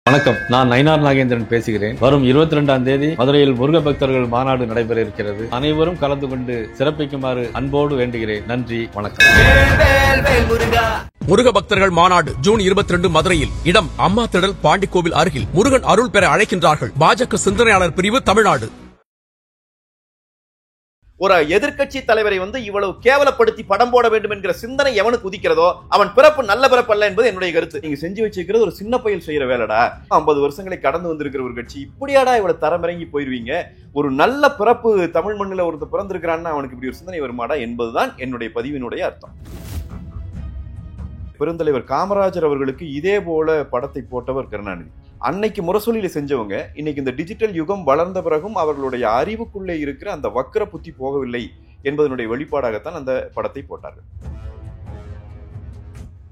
வணக்கம், நான் நயினார் நாகேந்திரன் பேசுகிறேன். வரும் 22ஆம் தேதி மதுரையில் முருக பக்தர்கள் மாநாடு நடைபெற இருக்கிறது. அனைவரும் கலந்து கொண்டு சிறப்பிக்குமாறு அன்போடு வேண்டுகிறேன். நன்றி, வணக்கம். முருக பக்தர்கள் மாநாடு ஜூன் 22 மதுரையில். இடம் அம்மா திடல், பாண்டிக்கோவில் அருகில். முருகன் அருள் பெற அழைக்கின்றார்கள். பாஜக சிந்தனையாளர் பிரிவு, தமிழ்நாடு. ஒரு எதிர்க்கட்சி தலைவரை இவ்வளவு கேவலப்படுத்தி படம் போட வேண்டும் என்கிற சிந்தனை எவனுக்கு உதிக்கிறதோ அவன் பிறப்பு நல்ல பிறப்பு அல்ல என்பது என்னுடைய கருத்து. நீங்க செஞ்சு வச்சிருக்கிறது ஒரு சின்ன பையல் செய்யற வேலைடா. 50 வருஷங்களை கடந்து வந்திருக்கிற ஒரு கட்சி இப்படியாடா இவ்வளவு தரமிறங்கி போயிருவீங்க? ஒரு நல்ல பிறப்பு தமிழ் மண்ணில் ஒருத்தர் பிறந்திருக்கிறான்னா அவனுக்கு இப்படி ஒரு சிந்தனை வருமாடா என்பதுதான் என்னுடைய பதிவினுடைய அர்த்தம். பெருந்தலைவர் காமராஜர் அவர்களுக்கு இதே போல படத்தை போட்டவர் கருணாநிதி. அன்னைக்கு முரசொலியில செஞ்சவங்க இன்னைக்கு இந்த டிஜிட்டல் யுகம் வளர்ந்த பிறகும் அவர்களுடைய அறிவுக்குள்ளே இருக்கிற அந்த வக்கர புத்தி போகவில்லை என்பதனுடைய வெளிப்பாடாகத்தான் அந்த படத்தை போட்டார்கள்.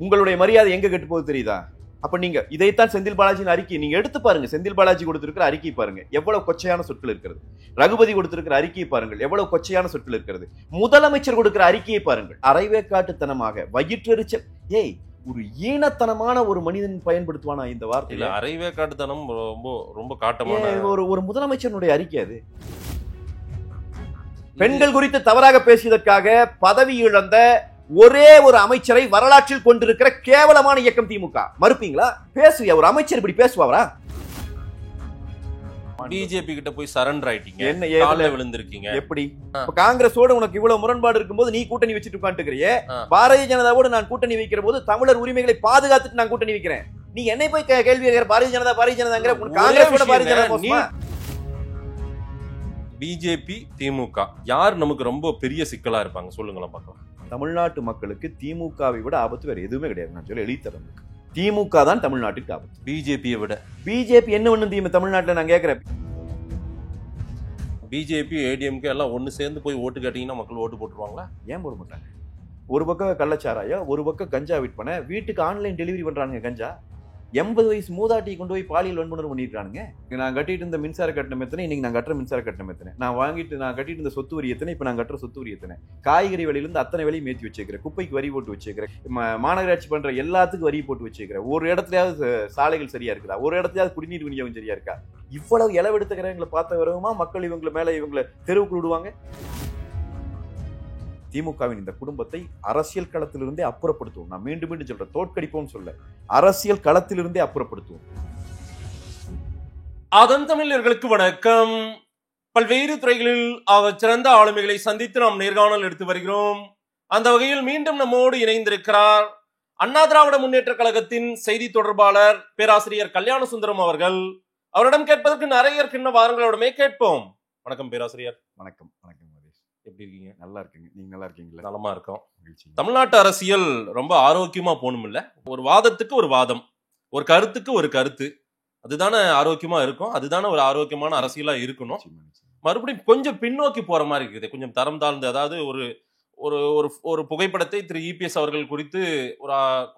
உங்களுடைய மரியாதை எங்க கெட்டு போகுது தெரியுதா? அப்ப நீங்க இதைத்தான் செந்தில் பாலாஜியின் அறிக்கை நீங்க எடுத்து பாருங்க. செந்தில் பாலாஜி கொடுத்திருக்கிற அறிக்கை பாருங்க, எவ்வளவு கொச்சையான சொற்கள் இருக்கிறது. ரகுபதி கொடுத்திருக்கிற அறிக்கையை பாருங்கள், எவ்வளவு கொச்சையான சொற்கள் இருக்கிறது. முதலமைச்சர் கொடுக்கிற அறிக்கையை பாருங்கள், அரைவேக்காட்டுத்தனமாக வயிற்றெரிச்சல். ஏய், ஒரு ஈனத்தனமான ஒரு மனிதன் பயன்படுத்துவானா இந்த வார்த்தையில? அரைவே காட்டுத்தனம் ரொம்ப ரொம்ப காட்டமான ஒரு முதலமைச்சருடைய அறிக்கை அது. பெண்கள் குறித்து தவறாக பேசியதற்காக பதவி இழந்த ஒரே ஒரு அமைச்சரை வரலாற்றில் கொண்டிருக்கிற கேவலமான இயக்கம் திமுக. மறுப்பீங்களா? பேசுவியா? ஒரு அமைச்சர் இப்படி பேசுவாரா? பிஜேபி கிட்ட போய் சரண்டர் ஆயிட்டீங்க, என்ன கால்ல விழுந்திருக்கீங்க. எப்படி காங்கிரஸோட உனக்கு இவ்வளவு முரண்பாடு இருக்கும்போது நீ கூட்டணி வச்சுட்டு உட்காந்துக்கிறியே, பாரதிய ஜனதாவோடு நான் கூட்டணி வைக்கிற போது தமிழர் உரிமைகளை பாதுகாத்துட்டு நான் கூட்டணி வைக்கிறேன். நீ என்னை போய் கேள்வி கேட்கிற பாரதிய ஜனதாங்கிற காங்கிரஸோட பாரதிய ஜனதா. பிஜேபி திமுக யார் நமக்கு ரொம்ப பெரிய சிக்கலா இருப்பாங்க சொல்லுங்களேன் பார்க்கலாம். தமிழ்நாட்டு மக்களுக்கு திமுகவை விட ஆபத்து வேற எதுவுமே கிடையாது. நான் சொல்ல எழுதித்தரேன், திமுக தான் தமிழ்நாட்டுக்கு ஆபத்து. பிஜேபியை விட பிஜேபி என்ன ஒண்ணு தமிழ்நாட்டில் நான் கேட்கிறேன். பிஜேபி ஏடிஎம்கே எல்லாம் ஒண்ணு சேர்ந்து போய் ஓட்டு கேட்டீங்கன்னா மக்கள் ஓட்டு போட்டுருவாங்களா? ஏன் போட மாட்டாங்க? ஒரு பக்கம் கள்ளச்சாராயம், ஒரு பக்கம் கஞ்சா விற்பனை, வீட்டுக்கு ஆன்லைன் டெலிவரி பண்றாங்க கஞ்சா. 80 வயசு மூதாட்டியை கொண்டு போய் பாலியல் வன்புணர்வு பண்ணிருக்கானுங்க. நான் கட்டிட்டு இருந்த மின்சார கட்டணம் எத்தனை, இன்னைக்கு நான் கட்டுற மின்சார கட்டணம் எத்தனை, நான் கட்டிட்டு இருந்த சொத்து வரி எத்தனை, இப்ப நான் கட்டுற சொத்து வரி எத்தனை, காய்கறி விலையிலிருந்து அத்தனை விலையும் ஏற்றி வச்சிருக்கிறேன், குப்பைக்கு வரி போட்டு வச்சிருக்கிறேன், மாநகராட்சி பண்ற எல்லாத்துக்கும் வரி போட்டு வச்சிருக்கிறேன், ஒரு இடத்துலயாவது சாலைகள் சரியா இருக்குதா, ஒரு இடத்துலயாவது குடிநீர் விநியோகம் சரியா இருக்கா? இவ்வளவு இளவெடுத்துக்கிறவங்களை பார்த்த வரவுமா மக்கள் இவங்களை மேல இவங்களை தெருவுக்கு விடுவாங்க? திமுகவின் இந்த குடும்பத்தை அரசியல் களத்திலிருந்தே அப்புறப்படுத்துவோம். நான் மீண்டும் மீண்டும் சொல்றேன், தோற்கடிப்போம் சொல்ல, அரசியல் களத்திலிருந்தே அப்புறப்படுத்துவோம். அதன் தமிழர்களுக்கு வணக்கம். பல்வேறு துறைகளில் சிறந்த ஆளுமைகளை சந்தித்து நாம் நேர்காணல் எடுத்து வருகிறோம். அந்த வகையில் மீண்டும் நம்மோடு இணைந்திருக்கிறார் அண்ணா திராவிட முன்னேற்ற கழகத்தின் செய்தி தொடர்பாளர் பேராசிரியர் கல்யாண சுந்தரம் அவர்கள். அவரிடம் கேட்பதற்கு நிறைய இருக்கின்ற வாரங்களோடமே கேட்போம். வணக்கம் பேராசிரியர். வணக்கம். வணக்கம். எப்படி இருக்கீங்க? நல்லா இருக்குங்க. நீங்க நல்லா இருக்கீங்களா? நலமா இருக்கோம். தமிழ்நாட்டு அரசியல் ரொம்ப ஆரோக்கியமா போகணும் இல்ல? ஒரு வாதத்துக்கு ஒரு வாதம், ஒரு கருத்துக்கு ஒரு கருத்து, அதுதானே ஆரோக்கியமா இருக்கும். அதுதானே ஒரு ஆரோக்கியமான அரசியலா இருக்கணும். மறுபடியும் கொஞ்சம் பின்னோக்கி போற மாதிரி இருக்குது, கொஞ்சம் தரம் தாழ்ந்து. அதாவது ஒரு ஒரு ஒரு புகைப்படத்தை திரு இபிஎஸ் அவர்கள் குறித்து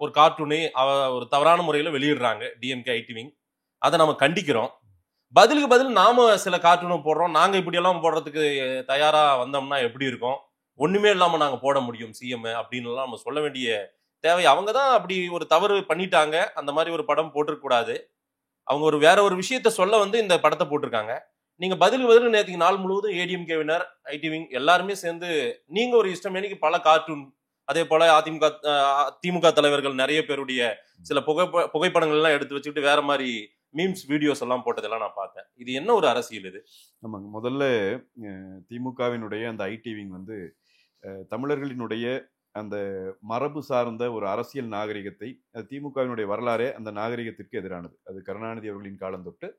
ஒரு கார்ட்டூனை ஒரு தவறான முறையில வெளியிடுறாங்க டிஎம்கே ஐடி விங். அதை நம்ம கண்டிக்கிறோம். பதிலுக்கு பதில் நாம சில கார்ட்டூனை போடுறோம். நாங்க இப்படி எல்லாம் போடுறதுக்கு தயாரா வந்தோம்னா எப்படி இருக்கும், ஒண்ணுமே இல்லாம நாங்க போட முடியும் சிஎம் அப்படின்னு எல்லாம் நம்ம சொல்ல வேண்டிய தேவை. அவங்க தான் அப்படி ஒரு தவறு பண்ணிட்டாங்க. அந்த மாதிரி ஒரு படம் போட்டிருக்க கூடாது. அவங்க வேற ஒரு விஷயத்த சொல்ல இந்த படத்தை போட்டிருக்காங்க. நீங்க பதிலுக்கு பதில் நேற்றுக்கு நாள் முழுவதும் ஏடிஎம்கேவினர் ஐடி விங் எல்லாருமே சேர்ந்து நீங்க ஒரு இஷ்டமேனிக்கு பல கார்ட்டூன், அதே போல திமுக தலைவர்கள் நிறைய பேருடைய சில புகைப்படங்கள் எல்லாம் எடுத்து வச்சுக்கிட்டு வேற மாதிரி மீம்ஸ் வீடியோஸ் எல்லாம் போட்டதெல்லாம் நான் பார்த்தேன். இது என்ன ஒரு அரசியல் இது? ஆமாங்க. முதல்ல திமுகவினுடைய அந்த ஐடி விங் தமிழர்களினுடைய அந்த மரபு சார்ந்த ஒரு அரசியல் நாகரிகத்தை, திமுகவினுடைய வரலாறே அந்த நாகரிகத்திற்கு எதிரானது. அது கருணாநிதி அவர்களின் காலம் தொட்டு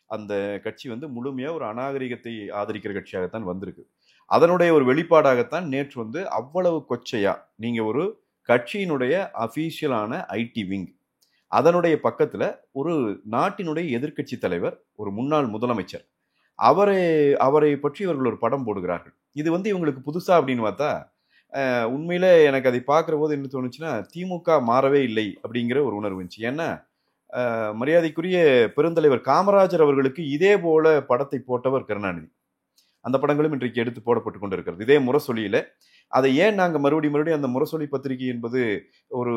அந்த கட்சி முழுமையா ஒரு அநாகரிகத்தை ஆதரிக்கிற கட்சியாகத்தான் வந்திருக்கு. அதனுடைய ஒரு வெளிப்பாடாகத்தான் நேற்று அவ்வளவு கொச்சையா நீங்க ஒரு கட்சியினுடைய அபிஷியலான ஐடி விங், அதனுடைய பக்கத்துல ஒரு நாட்டினுடைய எதிர்க்கட்சி தலைவர், ஒரு முன்னாள் முதலமைச்சர், அவரை பற்றி இவர்கள் ஒரு படம் போடுகிறார்கள். இது இவங்களுக்கு புதுசா அப்படின்னு பார்த்தா, உண்மையில எனக்கு அதை பார்க்கிற போது என்ன தோணுச்சுன்னா, திமுக மாறவே இல்லை அப்படிங்கிற ஒரு உணர்வு இருந்துச்சு. ஏன்னா மரியாதைக்குரிய பெருந்தலைவர் காமராஜர் அவர்களுக்கு இதே போல படத்தை போட்டவர் கருணாநிதி. அந்த படங்களும் இன்றைக்கு எடுத்து போடப்பட்டு கொண்டு இருக்கிறது இதே முரசொலியில. அதை ஏன் நாங்கள் மறுபடியும் அந்த முரசொலி பத்திரிகை என்பது ஒரு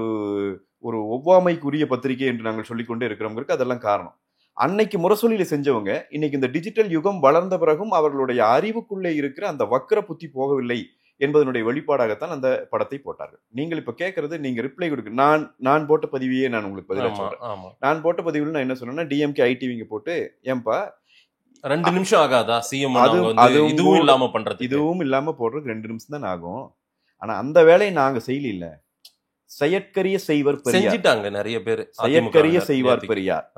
ஒரு ஒவ்வாமைக்குரிய பத்திரிகை என்று நாங்கள் சொல்லிக்கொண்டே இருக்கிறோங்கிறதுக்கு அதெல்லாம் காரணம். அன்னைக்கு முரசொலியில செஞ்சவங்க இன்னைக்கு இந்த டிஜிட்டல் யுகம் வளர்ந்த பிறகும் அவர்களுடைய அறிவுக்குள்ளே இருக்கிற அந்த வக்கர புத்தி போகவில்லை என்பதனுடைய வெளிப்பாடாகத்தான் அந்த படத்தை போட்டார்கள். நீங்கள் இப்ப கேட்கறது, நீங்க ரிப்ளை கொடுக்க, நான் போட்ட பதிவையே நான் உங்களுக்கு பதிலா சொல்றேன். நான் போட்ட பதிவில் நான் என்ன சொன்னேன்னா, டிஎம்கே ஐடிவிங்க போட்டு, ஏன்பா 2 நிமிஷம் ஆகாதா சிஎம் இதுவும் இல்லாம பண்றது, இதுவும் இல்லாம போடுறதுக்கு 2 நிமிஷம் தான் ஆகும். ஆனா அந்த வேலையை நாங்க செய்யல. செயற்கரிய செய்வர் செஞ்சிட்டாங்க நிறைய பேர். செயற்கரிய செய்வார் பெரியார்,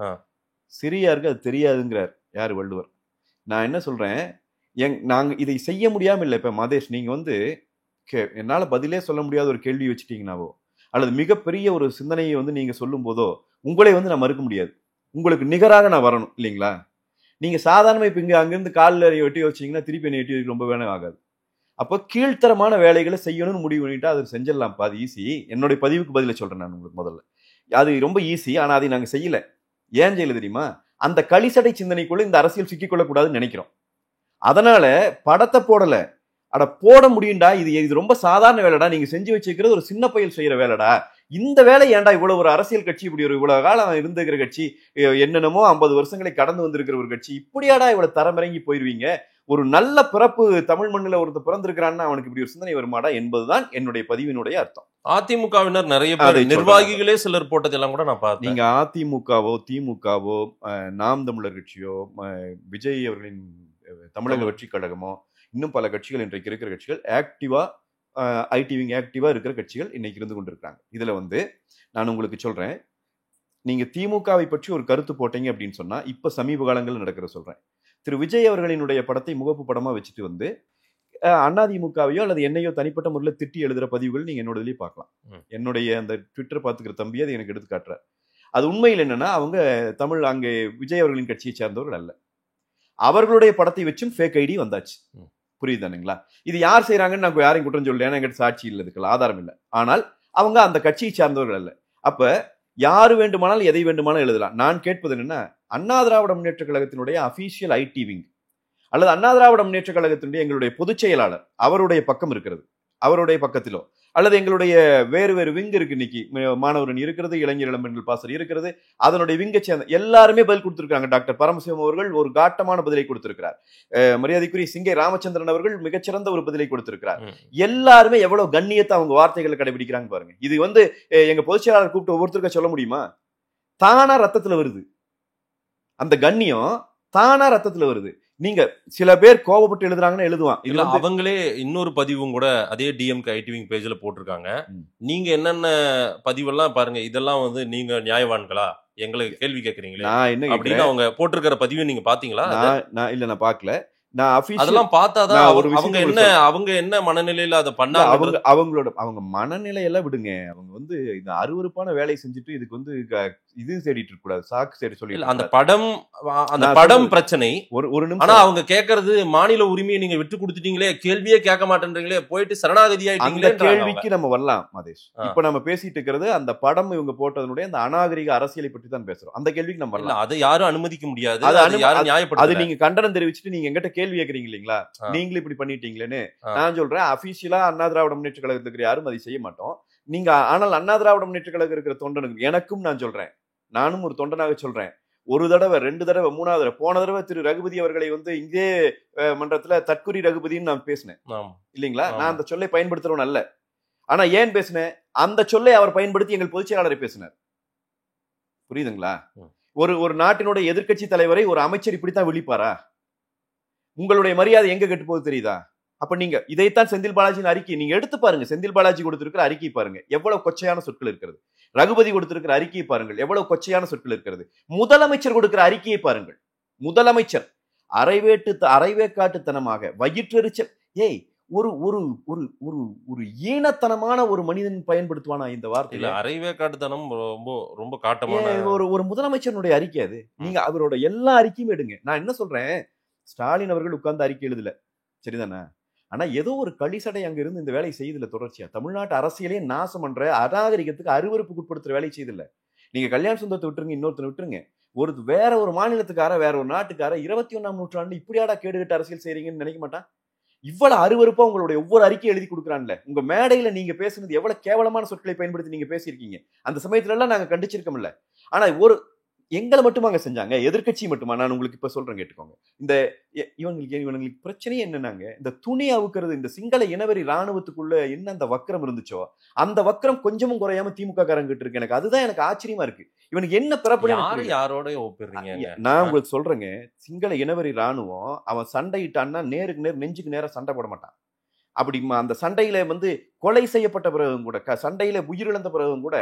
சிறியாருக்கு அது தெரியாதுங்கிறார் யாரு, வள்ளுவர். நான் என்ன சொல்றேன், நாங்க இதை செய்ய முடியாம இல்லை. இப்ப மதேஷ், நீங்க வந்து என்னால பதிலே சொல்ல முடியாத ஒரு கேள்வி வச்சுட்டீங்கன்னாவோ, அல்லது மிகப்பெரிய ஒரு சிந்தனையை வந்து நீங்க சொல்லும் போதோ உங்களை வந்து நான் மறுக்க முடியாது. உங்களுக்கு நிகராக நான் வரணும் இல்லைங்களா? நீங்க சாதாரணமா இப்ப இங்க அங்கிருந்து காலில் வெட்டி வச்சீங்கன்னா திருப்பி என்னை வெட்டி ரொம்ப வேணும் ஆகாது. அப்போ கீழ்த்தரமான வேலைகளை செய்யணும்னு முடிவு பண்ணிட்டா அது செஞ்சிடலாம். அது ஈஸி. என்னுடைய பதிவுக்கு பதில சொல்றேன் நான் உங்களுக்கு. முதல்ல அது ரொம்ப ஈஸி. ஆனா அதை நாங்க செய்யல. ஏன் செய்யல தெரியுமா? அந்த களிசடை சிந்தனைக்குள்ள இந்த அரசியல் சிக்கிக்கொள்ளக்கூடாதுன்னு நினைக்கிறோம். அதனால படத்தை போடல. அட போட முடியும்டா, இது ரொம்ப சாதாரண வேலைடா, நீங்க செஞ்சு வச்சிருக்கிறது ஒரு சின்ன பையல் செய்யற வேலைடா, இந்த வேலை ஏன்டா இவ்வளவு ஒரு அரசியல் கட்சி, இப்படி ஒரு இவ்வளவு காலம் இருந்துக்கிற கட்சி, என்னென்னமோ 50 வருஷங்களை கடந்து வந்திருக்கிற ஒரு கட்சி, இப்படியாடா இவ்வளவு தரமிறங்கி போயிருவீங்க? ஒரு நல்ல பிறப்பு தமிழ் மண்ணில் ஒருத்தர் பிறந்திருக்கிறான்னா அவனுக்கு இப்படி ஒரு சிந்தனை வருமாடா என்பதுதான் என்னுடைய பதிவினுடைய அர்த்தம். அதிமுகவினர் நிறைய பேர், நிர்வாகிகளே சிலர் போட்டதெல்லாம் கூட நான் பார்த்தேன். நீங்க அதிமுகவோ திமுகவோ நாம் தமிழர் கட்சியோ விஜய் அவர்களின் தமிழக வெற்றி கழகமோ இன்னும் பல கட்சிகள் இன்றைக்கு இருக்கிற கட்சிகள் ஆக்டிவா ஐடிவிங் ஆக்டிவா இருக்கிற கட்சிகள் இன்னைக்கு இருந்து கொண்டிருக்காங்க. இதுல வந்து நான் உங்களுக்கு சொல்றேன், நீங்க திமுகவை பற்றி ஒரு கருத்து போட்டீங்க அப்படின்னு சொன்னா, இப்ப சமீப காலங்கள் நடக்கிற சொல்றேன், திரு விஜய் அவர்களினுடைய படத்தை முகப்பு படமா வச்சுட்டு வந்து அதிமுகவையோ அல்லது என்னையோ தனிப்பட்ட முறையில் திட்டி எழுதுற பதிவுகள் நீங்க என்னோட இதுலயே பார்க்கலாம். என்னுடைய அந்த ட்விட்டர் பார்த்துக்கிற தம்பி அதை எனக்கு எடுத்து காட்டுற. அது உண்மையில் என்னன்னா, அவங்க தமிழ் அங்கே விஜய் அவர்களின் கட்சியை சேர்ந்தவர்கள் அல்ல. அவர்களுடைய படத்தை வச்சும் ஃபேக் ஐடி வந்தாச்சு. புரியுதானுங்களா? இது யார் செய்யறாங்கன்னு நான் யாரையும் குற்றம் சொல்லல, ஏன்னா எங்கிட்ட சாட்சி இல்லை, இதுக்கு ஆதாரம் இல்லை. ஆனால் அவங்க அந்த கட்சியை சார்ந்தவர்கள் அல்ல. அப்ப யாரு வேண்டுமானாலும் எதை வேண்டுமானாலும் எழுதலாம். நான் கேட்பது என்னன்னா, அண்ணா திராவிட முன்னேற்ற கழகத்தினுடைய அபிஷியல் ஐடி விங் அல்லது அண்ணா திராவிட முன்னேற்ற கழகத்தினுடைய எங்களுடைய பொதுச் செயலாளர் அவருடைய பக்கம் இருக்கிறது, அவருடைய பக்கத்திலோ அல்லது எங்களுடைய வேறு வேறு விங் இருக்கு. இன்னைக்கு மாணவரணி இருக்கிறது, இளைஞர் இளம்பெண்கள் பாசறை இருக்கிறது, அதனுடைய விங்கை சேர்ந்த எல்லாருமே பதில் கொடுத்திருக்காங்க. டாக்டர் பரமசிவம் அவர்கள் ஒரு காட்டமான பதிலை கொடுத்திருக்கிறார். மரியாதைக்குரிய சிங்கை ராமச்சந்திரன் அவர்கள் மிகச்சிறந்த ஒரு பதிலை கொடுத்திருக்கிறார். எல்லாருமே எவ்வளவு கண்ணியத்தை அவங்க வார்த்தைகளை கடைபிடிக்கிறாங்க பாருங்க. இது வந்து எங்க பொதுச் செயலாளர் கூப்பிட்டு ஒவ்வொருத்தருக்கா சொல்ல முடியுமா? தானா ரத்தத்துல வருது, அந்த கண்ணியம் தானா ரத்தத்துல வருது. நீங்க சில பேர் கோபப்பட்டு எழுதுறாங்கன்னு எழுதுவான். இல்ல அவங்களே இன்னொரு பதிவும் கூட அதே டிஎம்கே ஐடிவிங் பேஜ்ல போட்டிருக்காங்க. நீங்க என்னென்ன பதிவெல்லாம் பாருங்க, இதெல்லாம் வந்து நீங்க நியாயவான்களா எங்களுக்கு கேள்வி கேட்கறீங்களே அப்படின்னு அவங்க போட்டிருக்கிற பதிவை நீங்க பாத்தீங்களா? நான் பாக்கல. அதெல்லாம் பார்த்தாதான் அவங்க என்ன மனநிலையில அதை பண்ணாங்க. அவங்க மனநிலையெல்லாம் விடுங்க. அவங்க வந்து இந்த அருவருப்பான வேலையை செஞ்சுட்டு இதுக்கு வந்து இது தேடிட்டு இருக்க கூடாது, சாக்கு தேடி சொல்லி. அந்த படம் பிரச்சனை ஒரு நிமிஷம். ஆனா அவங்க கேட்கறது மாநில உரிமையை நீங்க விட்டு கொடுத்துட்டீங்களே, கேள்வியே கேட்க மாட்டேன்றீங்களே, போயிட்டு சரணாகதி ஆயிட்டீங்களே. கேள்விக்கு நம்ம வரலாம் மதேஷ். இப்ப நம்ம பேசிட்டு இருக்கிறது அந்த படம் இவங்க போட்டதனுடைய அந்த அநாகரிக அரசியலை பற்றி தான் பேசுறோம். அந்த கேள்விக்கு நம்ம வரலாம். அதை யாரும் அனுமதிக்க முடியாது, யாரும் நியாயப்படுத்த. அது நீங்க கண்டனம் தெரிவிச்சுட்டு நீங்க எங்கிட்ட கேள்வி கேட்கறீங்க இல்லீங்களா, நீங்களும் இப்படி பண்ணிட்டீங்களேன்னு. நான் சொல்றேன், அபிஷியலா அண்ணா திராவிட முன்னேற்ற கழகத்துக்கு யாரும் அதை செய்ய மாட்டோம். நீங்க ஆனால் அண்ணா திராவிட முன்னேற்ற கழகம் இருக்கிற தொண்டனுக்கு, எனக்கும் நான் சொல்றேன், நானும் ஒரு தொண்டனாக சொல்றேன், ஒரு தடவை 2 தடவை 3வது தடவை, போன தடவை திரு ரகுபதி அவர்களை வந்து இதே மன்றத்துல தற்குறி ரகுபதின்னு நான் பேசினேன் இல்லீங்களா. நான் அந்த சொல்லை பயன்படுத்துறவன் அல்ல. ஆனா ஏன் பேசினேன்? அந்த சொல்லை அவர் பயன்படுத்தி எங்கள் பொதுச் செயலாளரை பேசினார். புரியுதுங்களா? ஒரு நாட்டினுடைய எதிர்க்கட்சி தலைவரை ஒரு அமைச்சர் இப்படித்தான் விழிப்பாரா? உங்களுடைய மரியாதை எங்க கெட்டு போகுது தெரியுதா? அப்ப நீங்க இதைத்தான் செந்தில் பாலாஜியின் அறிக்கை நீங்க எடுத்து பாருங்க. செந்தில் பாலாஜி கொடுத்திருக்கிற அறிக்கை பாருங்க, எவ்வளவு கொச்சையான சொற்கள் இருக்கிறது. ரகுபதி கொடுத்திருக்கிற அறிக்கையை பாருங்கள், எவ்வளவு கொச்சையான சொற்கள் இருக்கிறது. முதலமைச்சர் கொடுக்கிற அறிக்கையை பாருங்கள். முதலமைச்சர் அரைவேக்காட்டுத்தனமாக வயிற்றெரிச்சல். ஏய், ஒரு ஒரு ஒரு ஒரு ஒரு ஈனத்தனமான ஒரு மனிதன் பயன்படுத்துவானா இந்த வார்த்தையில? அரைவேக்காட்டுத்தனம் ரொம்ப ரொம்ப காட்டமான ஒரு முதலமைச்சருடைய அறிக்கை அது. நீங்க அவரோட எல்லா அறிக்கையும் எடுங்க. நான் என்ன சொல்றேன், ஸ்டாலின் அவர்கள் உட்கார்ந்து அறிக்கை எழுதல, சரிதானே? ஆனா ஏதோ ஒரு களிசடை அங்க இருந்து இந்த வேலையை செய்தல. தொடர்ச்சியா தமிழ்நாட்டு அரசியலே நாசம் பண்ற, அநாகரிகத்துக்கு அருவருப்புக்கு உட்படுத்துற வேலையை செய்தல. நீங்க கல்யாண சுந்தரத்தை விட்டுருங்க, இன்னொருத்தனை விட்டுருங்க, வேற ஒரு மாநிலத்துக்கார, வேற ஒரு நாட்டுக்கார 21ஆம் நூற்றாண்டு இப்படியாடா கேடுகட்ட அரசியல் செய்றீங்கன்னு நினைக்க மாட்டான். இவ்வளவு அருவருப்பா உங்களுடைய ஒவ்வொரு அறிக்கையை எழுதி கொடுக்குறான்ல. உங்க மேடையில நீங்க பேசுனது எவ்வளவு கேவலமான சொற்களை பயன்படுத்தி நீங்க பேசியிருக்கீங்க. அந்த சமயத்துல எல்லாம் நாங்க கண்டிச்சிருக்கோம்ல. ஆனா எங்களை மட்டுமா அங்க செஞ்சாங்க, எதிர்க்கட்சி மட்டுமா? நான் உங்களுக்கு இப்ப சொல்றேன் கேட்டுக்கோங்க. இந்த இவங்களுக்கு பிரச்சனையே என்னன்னாங்க, இந்த துணி அவுக்கிறது, இந்த சிங்கள இனவெறி ராணுவத்துக்குள்ள என்ன அந்த வக்கரம் இருந்துச்சோ அந்த வக்கரம் கொஞ்சமும் குறையாம திமுக காரங்கிட்டு இருக்கு. எனக்கு அதுதான் எனக்கு ஆச்சரியமா இருக்கு. இவனுக்கு என்ன பிறப்பு? யாரோட ஒப்பிடுறீங்க? நான் உங்களுக்கு சொல்றேங்க, சிங்கள இனவெறி ராணுவம் அவன் சண்டையிட்டான்னா நேருக்கு நேர் நெஞ்சுக்கு நேரம் சண்டை போட மாட்டான். அப்படி அந்த சண்டையில கொலை செய்யப்பட்ட பிறகும் கூட, சண்டையில உயிரிழந்த பிறகும் கூட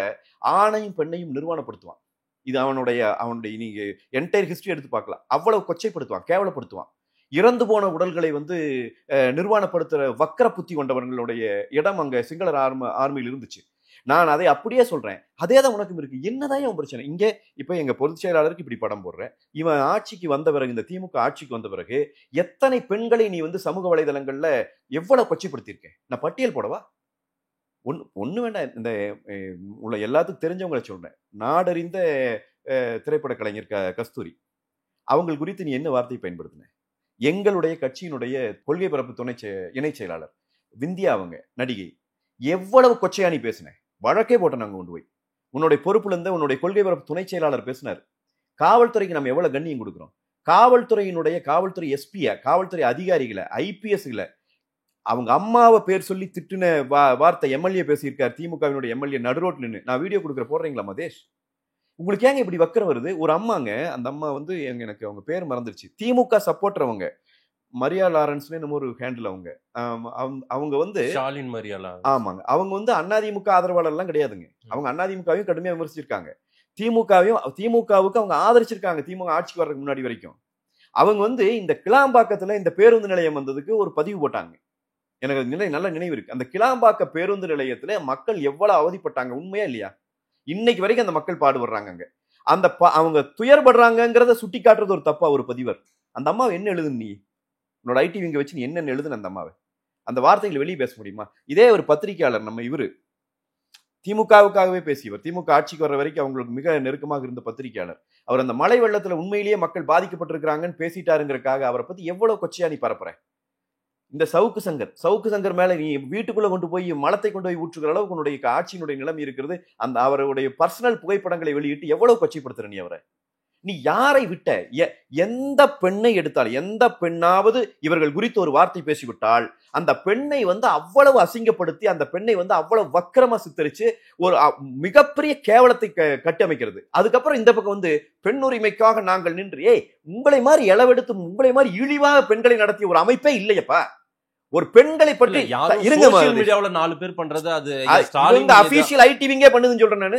ஆணையும் பெண்ணையும் நிர்வாணப்படுத்துவான். இது அவனுடைய நீங்க என்டையர் ஹிஸ்டரி எடுத்து பார்க்கலாம். அவ்வளவு கொச்சைப்படுத்துவான், கேவலப்படுத்துவான். இறந்து போன உடல்களை நிர்வாணப்படுத்துற வக்கர புத்தி கொண்டவர்களுடைய இடம் அங்க சிங்கள ஆர்மியில் இருந்துச்சு. நான் அதை அப்படியே சொல்றேன். அதே தான் உனக்கும் இருக்கு. என்னதான் இவன் பிரச்சனை? இங்க இப்ப எங்க பொதுச் செயலாளருக்கு இப்படி படம் போடுறேன். இவன் ஆட்சிக்கு வந்த பிறகு, இந்த திமுக ஆட்சிக்கு வந்த பிறகு எத்தனை பெண்களை நீ சமூக வலைதளங்கள்ல எவ்வளவு கொச்சைப்படுத்தியிருக்கேன்? நான் பட்டியல் போடவா? ஒண்ணு வேண்டாம். இந்த உள்ள எல்லாத்துக்கும் தெரிஞ்சவங்களை சொல்றேன். நாடறிந்த திரைப்பட கலைஞர் கஸ்தூரி, அவங்க குறித்து நீ என்ன வார்த்தை பயன்படுத்தின? எங்களுடைய கட்சியினுடைய கொள்கை பரப்பு இணை செயலாளர் விந்தியா, அவங்க நடிகை, எவ்வளவு கொச்சையா நீ பேசின? வழக்கே போட்ட நாங்க கொண்டு போய். உன்னுடைய பொறுப்புல இருந்த உன்னுடைய கொள்கை பரப்பு துணை செயலாளர் பேசினார். காவல்துறைக்கு நம்ம எவ்வளவு கண்ணியம் கொடுக்கிறோம்? காவல்துறை எஸ்பிய, காவல்துறை அதிகாரிகளை, ஐபிஎஸ்களை, அவங்க அம்மாவை பேர் சொல்லி திட்டுன வார்த்தை எம்எல்ஏ பேசியிருக்கார். திமுகவினுடைய எம்எல்ஏ நடுரோட்ல நின்று. நான் வீடியோ கொடுக்குற போடுறீங்களா மதேஷ்? உங்களுக்கு ஏங்க இப்படி வக்கரம் வருது? ஒரு அம்மாங்க, அந்த அம்மா எனக்கு அவங்க பேர் மறந்துருச்சு. திமுக சப்போர்ட்டர் அவங்க, மரியா லாரன்ஸ்னு நம்ம ஒரு ஹேண்டில். அவங்க ஷாலின் மரியா லாரன்ஸ். ஆமாங்க. அவங்க அதிமுக ஆதரவாளர் எல்லாம் கிடையாதுங்க. அவங்க அதிமுகவையும் கடுமையா விமர்சிச்சிருக்காங்க. திமுகவுக்கு அவங்க ஆதரிச்சிருக்காங்க. திமுக ஆட்சிக்கு வர்றதுக்கு முன்னாடி வரைக்கும் அவங்க இந்த கிளாம்பாக்கத்துல இந்த பேருந்து நிலையம் வந்ததுக்கு ஒரு பதிவு போட்டாங்க. எனக்கு நல்ல நினைவு இருக்கு. அந்த கிளாம்பாக்க பேருந்து நிலையத்துல மக்கள் எவ்வளவு அவதிப்பட்டாங்க, உண்மையா இல்லையா? இன்னைக்கு வரைக்கும் அந்த மக்கள் பாடுபடுறாங்க. அவங்க துயர்படுறாங்கிறத சுட்டி காட்டுறது ஒரு தப்பா ஒரு பதிவர்? அந்த அம்மாவை என்ன எழுதுன்னு நீ உன்னோட ஐடிவிங்க வச்சு நீ என்ன எழுதுன? அந்த அம்மாவை அந்த வார்த்தைகளை வெளியே பேச முடியுமா? இதே ஒரு பத்திரிகையாளர், நம்ம இவரு திமுகவுக்காகவே பேசியவர், திமுக ஆட்சிக்கு வர்ற வரைக்கும் அவங்களுக்கு மிக நெருக்கமாக இருந்த பத்திரிகையாளர், அவர் அந்த மழை வெள்ளத்துல உண்மையிலேயே மக்கள் பாதிக்கப்பட்டிருக்கிறாங்கன்னு பேசிட்டாருங்கிறதுக்காக அவரை பத்தி எவ்வளவு கொச்சையா நீ பரப்புற? இந்த சவுக்கு சங்கர் மேல நீ வீட்டுக்குள்ள கொண்டு போய் மலத்தை கொண்டு போய் ஊற்றுகிற அளவுக்கு உன்னுடைய ஆட்சியினுடைய நிலைமை இருக்கிறது. அந்த அவருடைய பர்சனல் புகைப்படங்களை வெளியிட்டு எவ்வளவு கொச்சைப்படுத்துற நீ அவரை? நீ யாரை விட்ட? எந்த பெண்ணை எடுத்தால், எந்த பெண்ணாவது இவர்கள் குறித்து ஒரு வார்த்தை பேசிவிட்டால் அந்த பெண்ணை அவ்வளவு அசிங்கப்படுத்தி, அந்த பெண்ணை அவ்வளவு வக்கரமா சித்தரிச்சு ஒரு மிகப்பெரிய கேவலத்தை கட்டமைக்கிறது. அதுக்கப்புறம் இந்த பக்கம் பெண் உரிமைக்காக நாங்கள் நின்று, உங்களை மாதிரி இளவெடுத்து, உங்களை மாதிரி இழிவாக பெண்களை நடத்திய ஒரு அமைப்பே இல்லையப்பா. ஒரு பெண்களை பற்றி இருங்க, மீடியாவுல 4 பேர் பண்றது அது அபிஷியல் ஐடிவிங்கே பண்ணுதுன்னு சொல்றேன் நானு.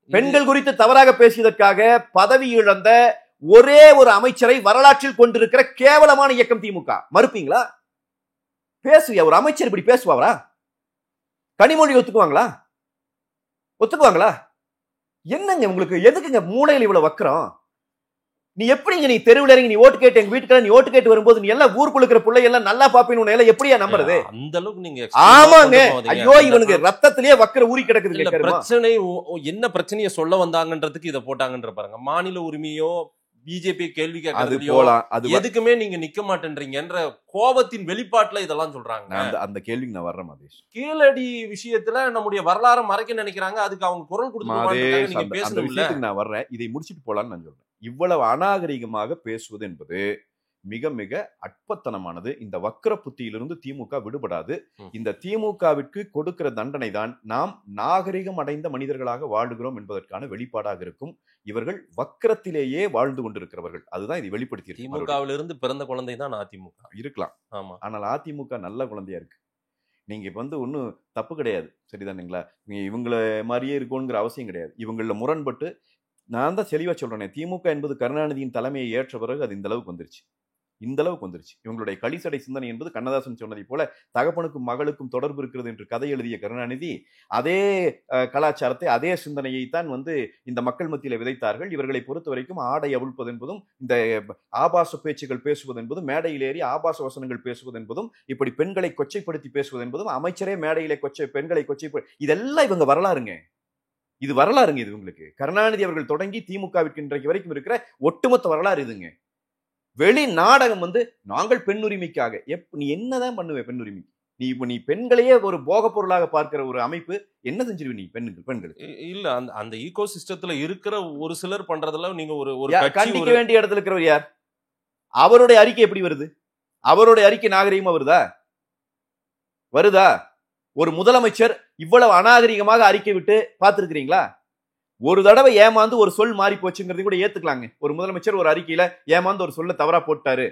பெண்கள் குறித்து தவறாக பேசியதற்காக பதவி இழந்த ஒரே ஒரு அமைச்சரை வரலாற்றில் கொண்டிருக்கிற கேவலமான இயக்கம் திமுக. மறுப்பீங்களா? பேசுவியா? ஒரு அமைச்சர் இப்படி பேசுவாரா? கனிமொழி ஒத்துக்குவாங்களா? என்னங்க உங்களுக்கு? எதுக்குங்க மூளையில் இவ்வளவு வக்கரம்? நீ எப்படிங்க நீ தெருவில் இறங்கி நீ ஓட்டு கேட்டு, எங்க வீட்டுக்கு நீ ஓட்டு கேட்டு வரும்போது நீ எல்லாம் ஊருக்குள்ள இருக்கிற பிள்ளை எல்லாம் நல்லா பாப்பேன்னு உன்னை எல்லாம் எப்படியா நம்புறது? அந்த அளவுக்கு நீங்க ஆமாங்க. ஐயோ, இவனுக்கு ரத்தத்திலேயே வக்கர ஊறி கிடக்குது. பிரச்சனை என்ன பிரச்சனையை சொல்ல வந்தாங்கன்றதுக்கு இதை போட்டாங்கன்ற பாருங்க. மாநில உரிமையோ பிஜேபி கேள்வி கேட்கறதுலயோ எதுக்குமே நீங்க நிக்க மாட்டேன்றீங்கன்ற கோபத்தின் வெளிப்பாட்டுல இதெல்லாம் சொல்றாங்க. அந்த கேள்விக்கு நான் வர்றேன் மதேஷ். கீழடி விஷயத்துல நம்முடைய வரலாறு மறைக்க நினைக்கிறாங்க. அதுக்கு அவங்க குரல் கொடுத்து நான் வர்றேன். இதை முடிச்சுட்டு போலான்னு நான் சொல்றேன். இவ்வளவு அநாகரிகமாக பேசுவது என்பது மிக மிக அற்பத்தனமானது. இந்த வக்கர புத்தியிலிருந்து திமுக விடுபடாது. இந்த திமுகவிற்கு கொடுக்கிற தண்டனை தான் நாம் நாகரிகம் அடைந்த மனிதர்களாக வாழுகிறோம் என்பதற்கான வெளிப்பாடாக இருக்கும். இவர்கள் வக்கரத்திலேயே வாழ்ந்து கொண்டிருக்கிறவர்கள். அதுதான் இதை வெளிப்படுத்தி. திமுகவிலிருந்து பிறந்த குழந்தை தான் அதிமுக இருக்கலாம். ஆமா, ஆனால் அதிமுக நல்ல குழந்தையா இருக்கு. நீங்க ஒன்னும் தப்பு கிடையாது, சரிதானுங்களா? நீங்க இவங்களை மாதிரியே இருக்கணுங்கிற அவசியம் கிடையாது. இவங்கள முரண்பட்டு நான் தான் தெளிவா சொல்றேன். திமுக என்பது கருணாநிதியின் தலைமையை ஏற்ற பிறகு அது இந்த அளவுக்கு வந்துருச்சு. இவங்களுடைய களிசடை சிந்தனை என்பது கண்ணதாசன் சொன்னதை போல தகப்பனுக்கும் மகளுக்கும் தொடர்பு இருக்கிறது என்று கதை எழுதிய கருணாநிதி அதே கலாச்சாரத்தை, அதே சிந்தனையை தான் இந்த மக்கள் மத்தியில விதைத்தார்கள். இவர்களை பொறுத்த வரைக்கும் ஆடை அவிழ்ப்பது என்பதும், இந்த ஆபாச பேச்சுகள் பேசுவது என்பதும், மேடையில் ஏறி ஆபாச வசனங்கள் பேசுவது என்பதும், இப்படி பெண்களை கொச்சைப்படுத்தி பேசுவது என்பதும், அமைச்சரே மேடையிலே பெண்களை இதெல்லாம் இவங்க வரலாறுங்க. இது இவங்களுக்கு. கருணாநிதி அவர்கள் தொடங்கி திமுகவிற்கு இன்றைக்கு வரைக்கும் இருக்கிற ஒட்டுமொத்த வரலாறு இதுங்க. வெளி நாடகம் நாங்கள் பெண் உரிமைக்காக. நீ என்னதான் பண்ணுவே பெண் உரிமைக்கு? நீ பெண்களையே ஒரு போக பொருளாக பார்க்கிற ஒரு அமைப்பு என்ன செஞ்சிருவ நீ பெண்கள் இல்ல அந்த ஈகோ சிஸ்டத்துல இருக்கிற ஒரு சிலர் பண்றதுல நீங்க ஒரு கண்டிக்க வேண்டிய இடத்துல இருக்கிறவர் யார்? அவருடைய அறிக்கை எப்படி வருது? அவருடைய அறிக்கை நாகரிகமா வருதா? ஒரு முதலமைச்சர் இவ்வளவு அநாகரிகமாக அறிக்கை விட்டு பார்த்திருக்கிறீங்களா? ஒரு தடவை ஏமாந்து ஒரு சொல் மாறி போச்சுங்கிறது கூட ஏத்துக்கலாங்க. ஒரு முதலமைச்சர் ஒரு அறிக்கையில ஏமாந்து ஒரு சொல்ல தவறா போட்டாரு,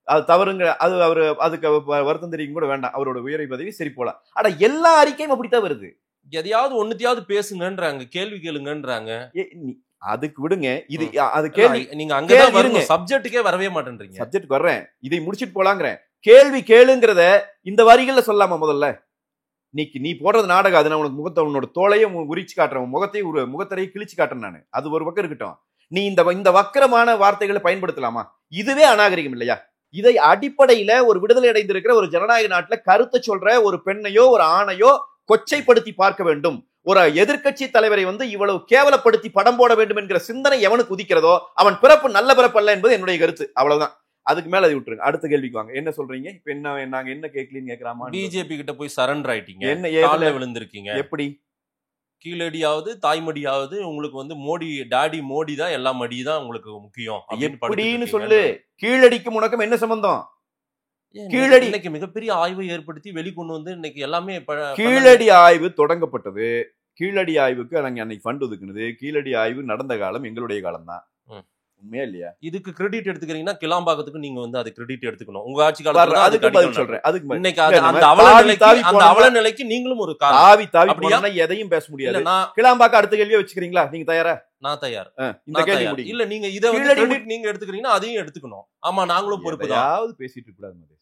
அது தவறுங்க, அது அவரு அதுக்கு வருத்தம் தெரியும் கூட வேண்டாம், அவரோட உயரை பதவி சரி போலாம். ஆனா எல்லா அறிக்கையும் அப்படித்தான் வருது. எதையாவது ஒண்ணுத்தையாவது பேசுங்கன்றாங்க, கேள்வி கேளுங்கன்றாங்க. அதுக்கு விடுங்க, இது அது கேள்வி. நீங்க அங்கதான் வருங்க, சப்ஜெக்ட்டுக்கே வரவே மாட்டேன்றீங்க. சப்ஜெக்ட் வர்றேன், இதை முடிச்சிட்டு போலாங்கிறேன். கேள்வி கேளுங்கிறத இந்த வரிகள்ல சொல்லாமா? முதல்ல நீ போடுறது நாடகம், அது நான் உனக்கு முகத்தை உன்னோட தோலையும் உரிச்சு காட்டுறேன், முகத்தரையை கிழிச்சு காட்டுறேன் நான். அது ஒரு பக்கம் இருக்கட்டும். நீ இந்த வக்கரமான வார்த்தைகளை பயன்படுத்தலாமா? இதுவே அநாகரிகம் இல்லையா? இதை அடிப்படையில ஒரு விடுதலை அடைந்திருக்கிற ஒரு ஜனநாயக நாட்டுல கருத்தை சொல்ற ஒரு பெண்ணையோ ஒரு ஆணையோ கொச்சைப்படுத்தி பார்க்க வேண்டும். ஒரு எதிர்க்கட்சி தலைவரை இவ்வளவு கேவலப்படுத்தி படம் போட வேண்டும் என்கிற சிந்தனை எவனுக்கு உதிக்கிறதோ அவன் பிறப்பு நல்ல பிறப்பு அல்ல என்பது என்னுடைய கருத்து. அவ்வளவுதான். அதுக்கு மேல அதை விட்டுருங்க. அடுத்த கேள்விக்கு வாங்க. என்ன சொல்றீங்க இப்ப? நாங்க என்ன கேட்கலன்னு கேட்கலாமா? பிஜேபி கிட்ட போய் சரண்டர் ஆயிட்டீங்க, என்ன கால்ல விழுந்திருக்கீங்க. எப்படி? கீழடியாவது தாய்மடியாவது உங்களுக்கு டாடி மோடி தான், எல்லா மடி தான் உங்களுக்கு முக்கியம் எப்படின்னு சொல்லு. கீழடிக்கும் உனக்கும் என்ன சம்பந்தம்? கீழடி இன்னைக்கு மிகப்பெரிய ஆய்வை ஏற்படுத்தி வெளிக்கொண்டு வந்து இன்னைக்கு எல்லாமே கீழடி ஆய்வு தொடங்கப்பட்டது. கீழடி ஆய்வுக்கு நாங்க அன்னைக்கு ஃபண்ட் ஒதுக்குனது. கீழடி ஆய்வு நடந்த காலம் எங்களுடைய காலம் தான். உண்மையா இல்லையா? இதுக்கு கிரெடிட் எடுத்துக்கிறீங்கன்னா கிளாம்பாக்கத்துக்கு நீங்க அது கிரெடிட் எடுத்துக்கணும். உங்க ஆட்சி காலத்துல அதுக்கு பதில் சொல்றேன். அதுக்கு இன்னைக்கு அந்த அவல நிலைக்கு நீங்களும் ஒரு காரணம். எதையும் பேச முடியாது. கிளாம்பாக்க அடுத்த கேள்வியை வச்சுக்கிறீங்களா? நீங்க தயாரா? நான் தயார். இந்த கேள்வி முடியும். இல்ல நீங்க இதை கிரெடிட் நீங்க எடுத்துக்கிறீங்கன்னா அதையும் எடுத்துக்கணும். ஆமா, நாங்களும் பொறுப்பு தான். யாவது பேசிட்டு இருக்க கூடாது.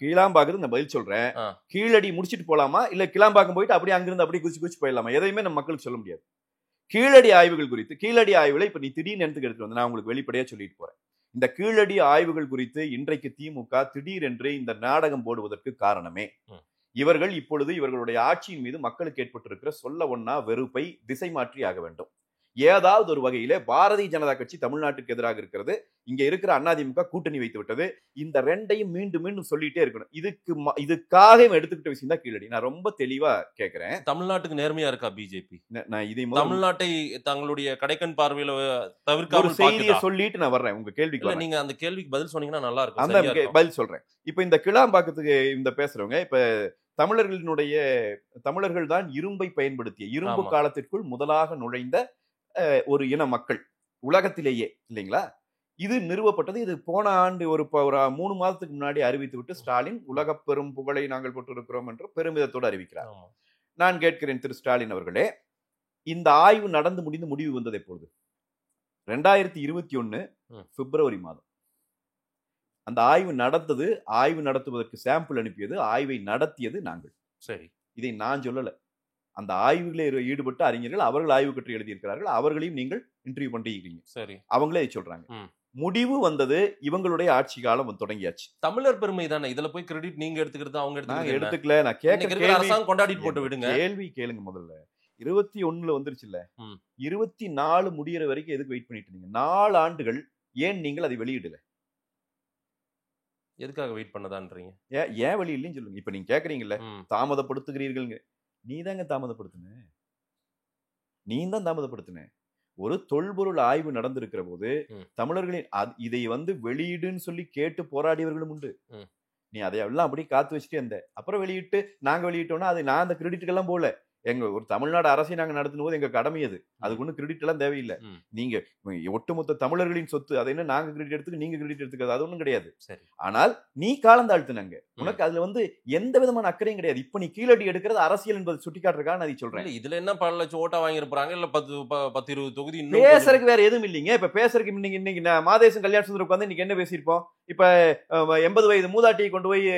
கிளாம்பாக்கு நான் பதில் சொல்றேன். கீழடி முடிச்சிட்டு போலாமா, இல்ல கிளாம்பாக்கம் போயிட்டு அப்படியே அங்கிருந்து அப்படியே குச்சி போயிடலாமா? எதையுமே நம்ம மக்களுக்கு சொல்ல முடியாது. கீழடி ஆய்வுகள் குறித்து, கீழடி ஆய்வுல இப்ப நீ திடீர்னு எடுத்துட்டு வந்து நான் உங்களுக்கு வெளிப்படையா சொல்லிட்டு போறேன். இந்த கீழடி ஆய்வுகள் குறித்து இன்றைக்கு திமுக திடீரென்று இந்த நாடகம் போடுவதற்கு காரணமே இவர்கள் இப்பொழுது இவர்களுடைய ஆட்சியின் மீது மக்களுக்கு ஏற்பட்டிருக்கிற சொல்ல ஒண்ணா வெறுப்பை திசை மாற்றி ஆக வேண்டும். ஏதாவது ஒரு வகையில பாரதிய ஜனதா கட்சி தமிழ்நாட்டுக்கு எதிராக இருக்கிறது, இங்க இருக்கிற அதிமுக கூட்டணி வைத்து விட்டது. இந்த ரெண்டையும் மீண்டும் மீண்டும் சொல்லிட்டே இருக்கணும். இதுக்காக எடுத்துக்கிட்ட விஷயம் தான் கீழடி. நான் ரொம்ப தெளிவா கேட்கிறேன். தமிழ்நாட்டுக்கு நேர்மையா இருக்கா பிஜேபி? நான் இதை தமிழ்நாட்டை தங்களுடைய கடைக்கண் பார்வையில தவிர்க்க ஒரு செய்தியை சொல்லிட்டு நான் வர்றேன் உங்க கேள்விக்கு. நீங்க அந்த கேள்விக்கு பதில் சொன்னீங்கன்னா நல்லா இருக்கும். அந்த பதில் சொல்றேன். இப்ப இந்த கிளாம்பாக்கத்துக்கு இந்த பேசுறவங்க இப்ப தமிழர்கள் தான் இரும்பை பயன்படுத்திய, இரும்பு காலத்திற்குள் முதலாக நுழைந்த ஒரு இன மக்கள் உலகத்திலேயே, இல்லைங்களா? இது நிறுவப்பட்டது. இது போன ஆண்டு ஒரு 3 மாதத்துக்கு முன்னாடி அறிவித்து விட்டு ஸ்டாலின் உலக பெரும் புகழை நாங்கள் பெற்றிருக்கிறோம் என்று பெருமிதத்தோடு அறிவிக்கிறார். நான் கேட்கிறேன் திரு ஸ்டாலின் அவர்களே, இந்த ஆய்வு நடந்து முடிந்து முடிவு வந்தது எப்பொழுது? 2021 பிப்ரவரி மாதம். அந்த ஆய்வு நடந்தது. ஆய்வு நடத்துவதற்கு சாம்பிள் அனுப்பியது, ஆய்வை நடத்தியது நாங்கள். சரி, இதை நான் சொல்லல. அந்த ஆய்வுகளில் ஈடுபட்ட அறிஞர்கள் அவர்கள் ஆய்வு கட்டுரை எழுதியிருக்கிறார்கள். அவர்களையும் நீங்கள் இன்டர்வியூ பண்ணிக்கிறீங்க. சரி, அவங்களே சொல்றாங்க. முடிவு வந்தது, இவங்களுடைய ஆட்சி காலம் தொடங்கியாச்சு. தமிழர் பெருமை தானே இதுல போய் கிரெடிட் நீங்க எடுத்துக்கிறது, அவங்க எடுத்துக்கல. நான் கேட்க அரசாங்கம் கொண்டாடிட்டு போட்டு விடுங்க. கேள்வி கேளுங்க. முதல்ல 21 வந்துருச்சுல்ல, 24 முடியற வரைக்கும் எதுக்கு வெயிட் பண்ணிட்டு இருந்தீங்க? 4 ஆண்டுகள் ஏன் நீங்கள் அதை வெளியிடல? எதுக்காக வெயிட் பண்ணதான்றீங்க? ஏன் வெளி இல்லைன்னு சொல்லுங்க. இப்ப நீங்க கேக்குறீங்கல்ல, தாமதப்படுத்துகிறீர்கள். நீ தாங்க தாமதப்படுத்தின. நீ தான் தாமதப்படுத்தின. ஒரு தொல்பொருள் ஆய்வு நடந்திருக்கிற போது தமிழர்களின் இதை வெளியிடுன்னு சொல்லி கேட்டு போராடியவர்களும் உண்டு. நீ அதையெல்லாம் அப்படி காத்து வச்சுட்டே இருந்த. அப்புறம் வெளியிட்டு நாங்க வெளியிட்டோம்னா அது நான் அந்த கிரெடிட்டுக்கு எல்லாம் போல. எங்க ஒரு தமிழ்நாடு அரசை நாங்க நடத்தும் போது எங்க கடமை அது. அதுக்கு ஒன்றும் கிரெடிட் எல்லாம் தேவையில்லை. நீங்க ஒட்டுமொத்த தமிழர்களின் சொத்து, அதை என்ன நாங்க கிரெடிட் எடுத்துக்க நீங்க கிரெடிட் எடுத்துக்கிறது, அது ஒன்றும் கிடையாது. ஆனால் நீ காலம் தாழ்த்தினாங்க. உனக்கு அதுல எந்த விதமான அக்கறையும் கிடையாது. இப்ப நீ கீழடி எடுக்கிறது அரசியல் என்பது சுட்டிக்காட்டுறதுக்காக நான் சொல்றேன். இதுல என்ன பல லட்சம் ஓட்டா வாங்கிருப்பாங்க, இல்ல 10-20 தொகுதி பேசுறதுக்கு வேற எதுவும் இல்லைங்க. இப்ப பேசுறதுக்கு இன்னைக்கு மாதேசன் கல்யாண சுந்தரம் உட்காந்து இன்னைக்கு என்ன பேசியிருப்போம்? இப்ப 80 வயது மூதாட்டியை கொண்டு போய்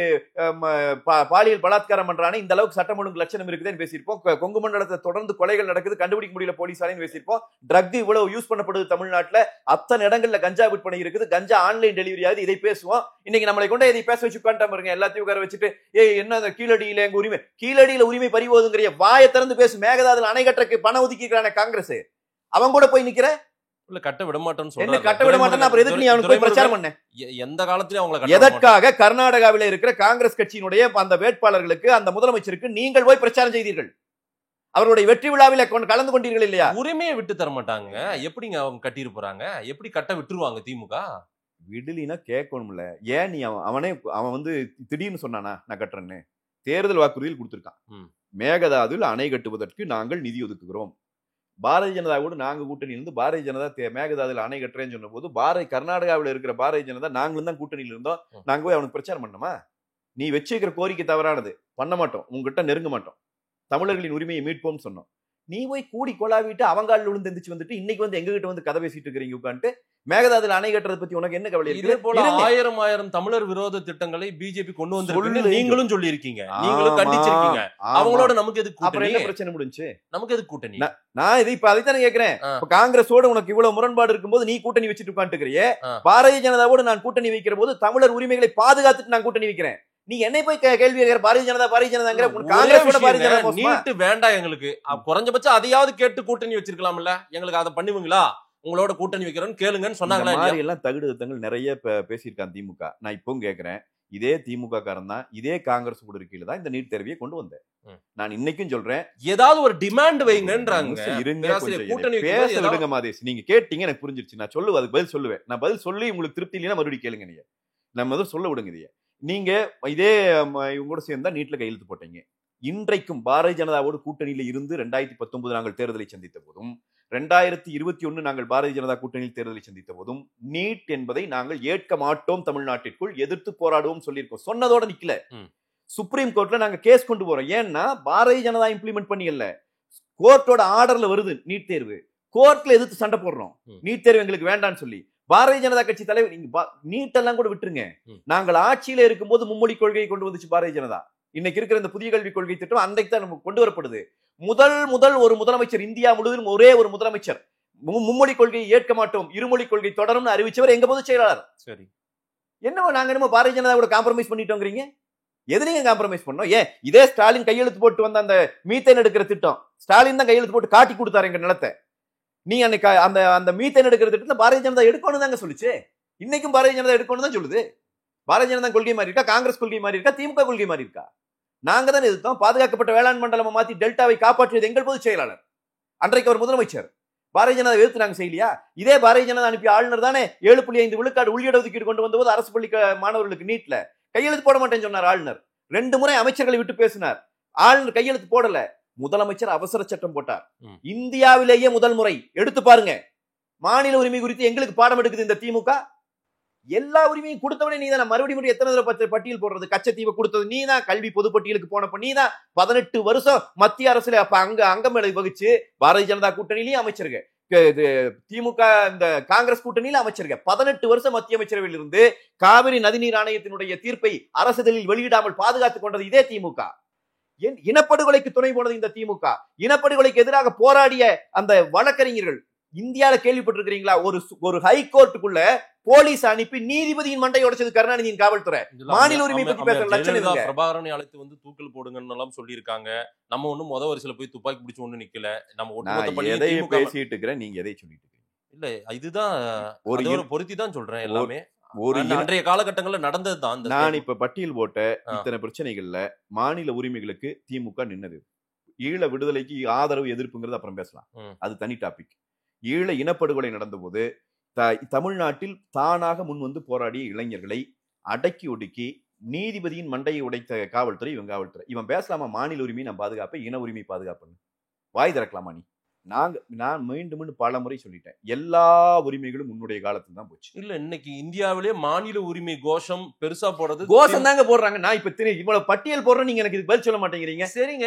பாலியல் பலாத்காரம் பண்றானே, இந்த அளவுக்கு சட்டம் ஒழுங்கு லட்சணம் இருக்குதுன்னு பேசியிருப்போம். கொங்கு மண்டலத்தை தொடர்ந்து கொலைகள் நடக்குது, கண்டுபிடிக்க முடியல போலீசாரையும் பேசியிருப்போம். ட்ரக் இவ்வளவு யூஸ் பண்ணப்படுது தமிழ்நாட்டுல, அத்தனை இடங்கள்ல கஞ்சா விற்பனை இருக்குது, கஞ்சா ஆன்லைன் டெலிவரி ஆகுது, இதை பேசுவோம். இன்னைக்கு நம்மளை கொண்டு இதை பேச வச்சு உட்காந்துட்டா பாருங்க, எல்லாத்தையும் உட்கார வச்சுட்டு என்ன கீழடியில எங்க உரிமை, கீழடியில உரிமை பறிபோதுங்கிற வாயை திறந்து பேசு. மேகதாதுல அணை கட்டுறதுக்கு பணம் ஒதுக்கிக்கிறான காங்கிரஸ், அவங்க கூட போய் நிக்கிற இல்ல கட்ட விட மாட்டோம்னு என்ன சொல்றாங்க. கட்ட விட மாட்டேன்னா அப்புறம் எதுக்கு நீ அவனுக்கு போய் பிரச்சாரம் பண்ண? எந்த காலத்திலயும் அவங்களை கட்ட விட மாட்டோம். எதற்காக கர்நாடகாவில் இருக்கிற காங்கிரஸ் கட்சியினுடைய அந்த வேட்பாளர்களுக்கு அந்த முதலமைச்சருக்கு நீங்கள் போய் பிரச்சாரம் செய்தீர்கள்? அவருடைய வெற்றி விழாவில் கலந்து கொண்டீர்கள் இல்லையா? உரிமையை விட்டு தர மாட்டாங்க. எப்படிங்க அவங்க கட்டிட்டு போறாங்க? எப்படி கட்ட விட்டுருவாங்க திமுக? விடுலினா கேட்கணும்ல. ஏன் நீ அவன் வந்து திடீர்னு சொன்னானா நான் கட்டுறேன்னு? தேர்தல் வாக்குறுதியில் கொடுத்திருக்கான். மேகதாதுவில் அணை கட்டுவதற்கு நாங்கள் நிதி ஒதுக்குகிறோம். பாரதிய ஜனதாவோடு நாங்க கூட்டணி இருந்து பாரதிய ஜனதா மேகதாதுவில் அணை கட்டுறேன்னு சொன்ன போது கர்நாடகாவில் இருக்கிற பாரதிய ஜனதா நாங்களும் தான் கூட்டணியில் இருந்தோம். நாங்க போய் அவனுக்கு பிரச்சாரம் பண்ணோமா? நீ வச்சுக்கிற கோரிக்கை தவறானது, பண்ண மாட்டோம், உங்ககிட்ட நெருங்க மாட்டோம், தமிழர்களின் உரிமையை மீட்போம் சொன்னோம். நீ போய் கூடி கொலாவிட்டு அவங்காலில் விழுந்து எந்திரிச்சு வந்துட்டு இன்னைக்கு வந்து எங்க கிட்ட வந்து கதை பேசிட்டு இருக்கிறீங்க உட்காந்துட்டு. மேகதாதுல அணை கட்டுறதை பத்தி உனக்கு என்ன கவலை? இதே போல ஆயிரம் தமிழர் விரோத திட்டங்களை பிஜேபி கொண்டு வந்து நீங்களும் சொல்லி இருக்கீங்க, நீங்களும் கண்டிச்சிருக்கீங்க. அவங்களோட நமக்கு எதுக்கு கூட்டணி? என்ன பிரச்சனை முடிஞ்சு? நமக்கு எதுக்கு கூட்டணி? நான் இது இப்ப அதைத்தானே கேட்கிறேன். காங்கிரஸோட உனக்கு இவ்வளவு முரண்பாடு இருக்கும்போது நீ கூட்டணி வச்சுட்டு உட்காந்துக்கிறியே. பாரதிய ஜனதாவோடு நான் கூட்டணி வைக்கிற போது தமிழர் உரிமைகளை பாதுகாத்துட்டு நான் கூட்டணி வைக்கிறேன். நீ என்னை போய் கேள்வி கேட்கிற பாரதிய ஜனதாங்கிற காங்கிரஸோட பாரதிய ஜனதா நீட்டு வேண்டாம் எங்களுக்கு. குறைஞ்சபட்சம் அதையாவது கேட்டு கூட்டணி வச்சிருக்கலாம்ல. எங்களுக்கு அதை பண்ணுவீங்களா? உங்களோட கூட்டணி வைக்கிறோன்னு கேளுங்கன்னு சொன்னாங்களா? மாதிரி எல்லாம் தகுடு தங்கள் நிறைய பேசியிருக்கான் திமுக. நான் இப்பவும் கேட்கிறேன், இதே திமுக காரன் தான் இதே காங்கிரஸ் கூட இருக்கையில தான் இந்த நீட் தேர்வையை கொண்டு வந்தேன். நான் இன்னைக்கும் சொல்றேன், ஏதாவது ஒரு டிமாண்ட் வைங்கன்றாங்க. கூட்டணி பேச விடுங்க மாதேஷ். நீங்க கேட்டீங்க, எனக்கு புரிஞ்சிருச்சு. நான் சொல்லுவேன், அதுக்கு பதில் சொல்லுவேன். நான் பதில் சொல்லி உங்களுக்கு திருப்தி இல்லைன்னா மறுபடியும் கேளுங்க. நீங்க நம்ம எதுவும் சொல்ல விடுங்க. இதையே நீங்க இதே இவங்க கூட சேர்ந்தா நீட்ல கையெழுத்து போட்டீங்க. இன்றைக்கும் பாரதிய ஜனதாவோடு கூட்டணியில இருந்து 2019 நாங்கள் தேர்தலை சந்தித்த போதும் 2021 நாங்கள் பாரதிய ஜனதா கூட்டணியில் தேர்தலை சந்தித்த போதும் நீட் என்பதை நாங்கள் ஏற்க மாட்டோம், தமிழ்நாட்டிற்குள் எதிர்த்து போராடுவோம் சொல்லியிருக்கோம். சொன்னதோட நிக்கல. சுப்ரீம் கோர்ட்ல நாங்க கேஸ் கொண்டு போறோம். ஏன்னா பாரதிய ஜனதா இம்ப்ளிமெண்ட் பண்ணியல்ல, கோர்ட்டோட ஆர்டர்ல வருது நீட் தேர்வு. கோர்ட்ல எதிர்த்து சண்டை போடுறோம், நீட் தேர்வு எங்களுக்கு வேண்டாம்னு சொல்லி. பாரதிய ஜனதா கட்சி தலைவர் நீங்க நீட் எல்லாம் கூட விட்டுருங்க. நாங்கள் ஆட்சியில இருக்கும்போது மும்மொழி கொள்கையை கொண்டு வந்துச்சு பாரதிய ஜனதா. இன்னைக்கு இருக்கிற இந்த புதிய கல்விக் கொள்கை திட்டம் அன்றைக்கு தான் நமக்கு கொண்டு வரப்படுது. முதல் ஒரு முதலமைச்சர், இந்தியா முழுவதும் ஒரே ஒரு முதலமைச்சர் மும்மொழி கொள்கையை ஏற்க மாட்டோம், இருமொழி கொள்கை தொடரும்னு அறிவிச்சவர் எங்க பொதுச் செயலாளர். சரி, என்னவோ நாங்க என்னமோ பாரதிய ஜனதா கூட காம்ப்ரமைஸ் பண்ணிட்டோங்கிறீங்க. எதுலீங்க காம்ப்ரமைஸ் பண்ணோம்? ஏன் இதே ஸ்டாலின் கையெழுத்து போட்டு வந்த அந்த மீத்தேன் எடுக்கிற திட்டம் ஸ்டாலின் தான் கையெழுத்து போட்டு காட்டி கொடுத்தாரு எங்க நிலத்தை. நீ அன்னைக்கு அந்த மீத்தேன் எடுக்கிற திட்டத்தை பாரதிய ஜனதா எடுக்கணும் தாங்க சொல்லுச்சு. இன்னைக்கும் பாரதிய ஜனதா எடுக்கணும் தான் சொல்லுது. பாரதிய ஜனதா கொள்கை மாறி இருக்கா? காங்கிரஸ் கொள்கை மாறி இருக்கா? திமுக கொள்கை மாறி இருக்கா? நாங்க தான் எதிர்த்தோம். பாதுகாக்கப்பட்ட வேளாண் மண்டலமா மாத்தி டெல்டாவை காப்பாற்றியது எங்கள் பொதுச் செயலாளர், அன்றைக்கு அவர் முதலமைச்சர். பாரதிய ஜனதா எதிர்த்து நாங்க செய்யலையா? இதே பாரதிய ஜனதா அனுப்பிய ஆளுநர் தானே 7.5 விழுக்காடு உள்ளிட ஒதுக்கீடு கொண்டு வந்தபோது அரசு பள்ளி மாணவர்களுக்கு நீட்ல கையெழுத்து போட மாட்டேன்னு சொன்னார் ஆளுநர். 2 முறை அமைச்சர்களை விட்டு பேசினார். ஆளுநர் கையெழுத்து போடல. முதலமைச்சர் அவசர சட்டம் போட்டார். இந்தியாவிலேயே முதல் முறை. எடுத்து பாருங்க. மாநில உரிமை குறித்து எங்களுக்கு பாடம் எடுக்குது இந்த திமுக. எல்லா உரிமையும் கொடுத்தவனே நீ தான். மறுபடியும் எத்தனை தடவை பட்டியல் போடுறது? கச்சத்தீவை கொடுத்தது நீ தான். கல்வி பொது பட்டியலுக்கு போனப்ப நீ தான். 18 வருஷம் மத்திய அரசுல அப்ப அங்கம் வகிச்சு பாரதிய ஜனதா கூட்டணியிலையும் அமைச்சருங்க, திமுக இந்த காங்கிரஸ் கூட்டணியில அமைச்சருங்க. 18 வருஷம் மத்திய அமைச்சரவையில் இருந்து காவிரி நதிநீர் ஆணையத்தினுடைய தீர்ப்பை அரசிதழில் வெளியிடாமல் பாதுகாத்துக் கொண்டது இதே திமுக. இனப்படுகொலைக்கு துணை போனது இந்த திமுக. இனப்படுகொலைக்கு எதிராக போராடிய அந்த வழக்கறிஞர்கள் இந்தியால கேள்விப்பட்டிருக்கிறீங்களா? ஒரு ஹைகோர்ட்டுக்குள்ள போலீஸ் அனுப்பி நீதிபதியின் மண்டை உடைச்சது கருணாநிதியின் காவல்துறை. மாநில உரிமை பத்தி பேசுற லட்சணம். பிரபாகரனை அழைத்து வந்து தூக்கல் போடுங்கன்னு எல்லாம் சொல்லி இருக்காங்க. நம்ம ஒண்ணும் முத வரிசையில போய் துப்பாக்கி பிடிச்சு ஒண்ணு நிக்கல. நம்ம எதை பேசிட்டு இருக்கிறேன், நீங்க எதை சொல்லிட்டு இருக்கீங்க? இல்ல, இதுதான் ஒரு பொருத்தி தான் சொல்றேன். எல்லாமே ஒரு அன்றைய காலகட்டங்கள்ல நடந்ததுதான். நான் இப்ப பட்டியல் போட்ட இத்தனை பிரச்சனைகள்ல மாநில உரிமைகளுக்கு திமுக நின்னது. ஈழ விடுதலைக்கு ஆதரவு எதிர்ப்புங்கிறது அப்புறம் பேசலாம், அது தனி டாபிக். ஈழ இனப்படுகொலை நடந்த போது தமிழ்நாட்டில் தானாக முன் வந்து போராடிய இளைஞர்களை அடக்கி ஒடுக்கி நீதிபதியின் மண்டையை உடைத்த காவல்துறை இவன் காவல்துறை. இவன் பேசலாமா மாநில உரிமை நான் பாதுகாப்பேன், இன உரிமை பாதுகாப்புன்னு? வாய் திறக்கலாமா நீ? நான் மீண்டும் பல முறை சொல்லிட்டேன், எல்லா உரிமைகளும் உன்னுடைய காலத்துல தான் போச்சு. இல்ல, இன்னைக்கு இந்தியாவிலே மாநில உரிமை கோஷம் பெருசா போடுறது கோஷம் தாங்க போடுறாங்க. நான் இப்ப இவ்வளவு பட்டியல் போடுறேன், நீங்க எனக்கு பதில் சொல்ல மாட்டேங்கிறீங்க. சரிங்க,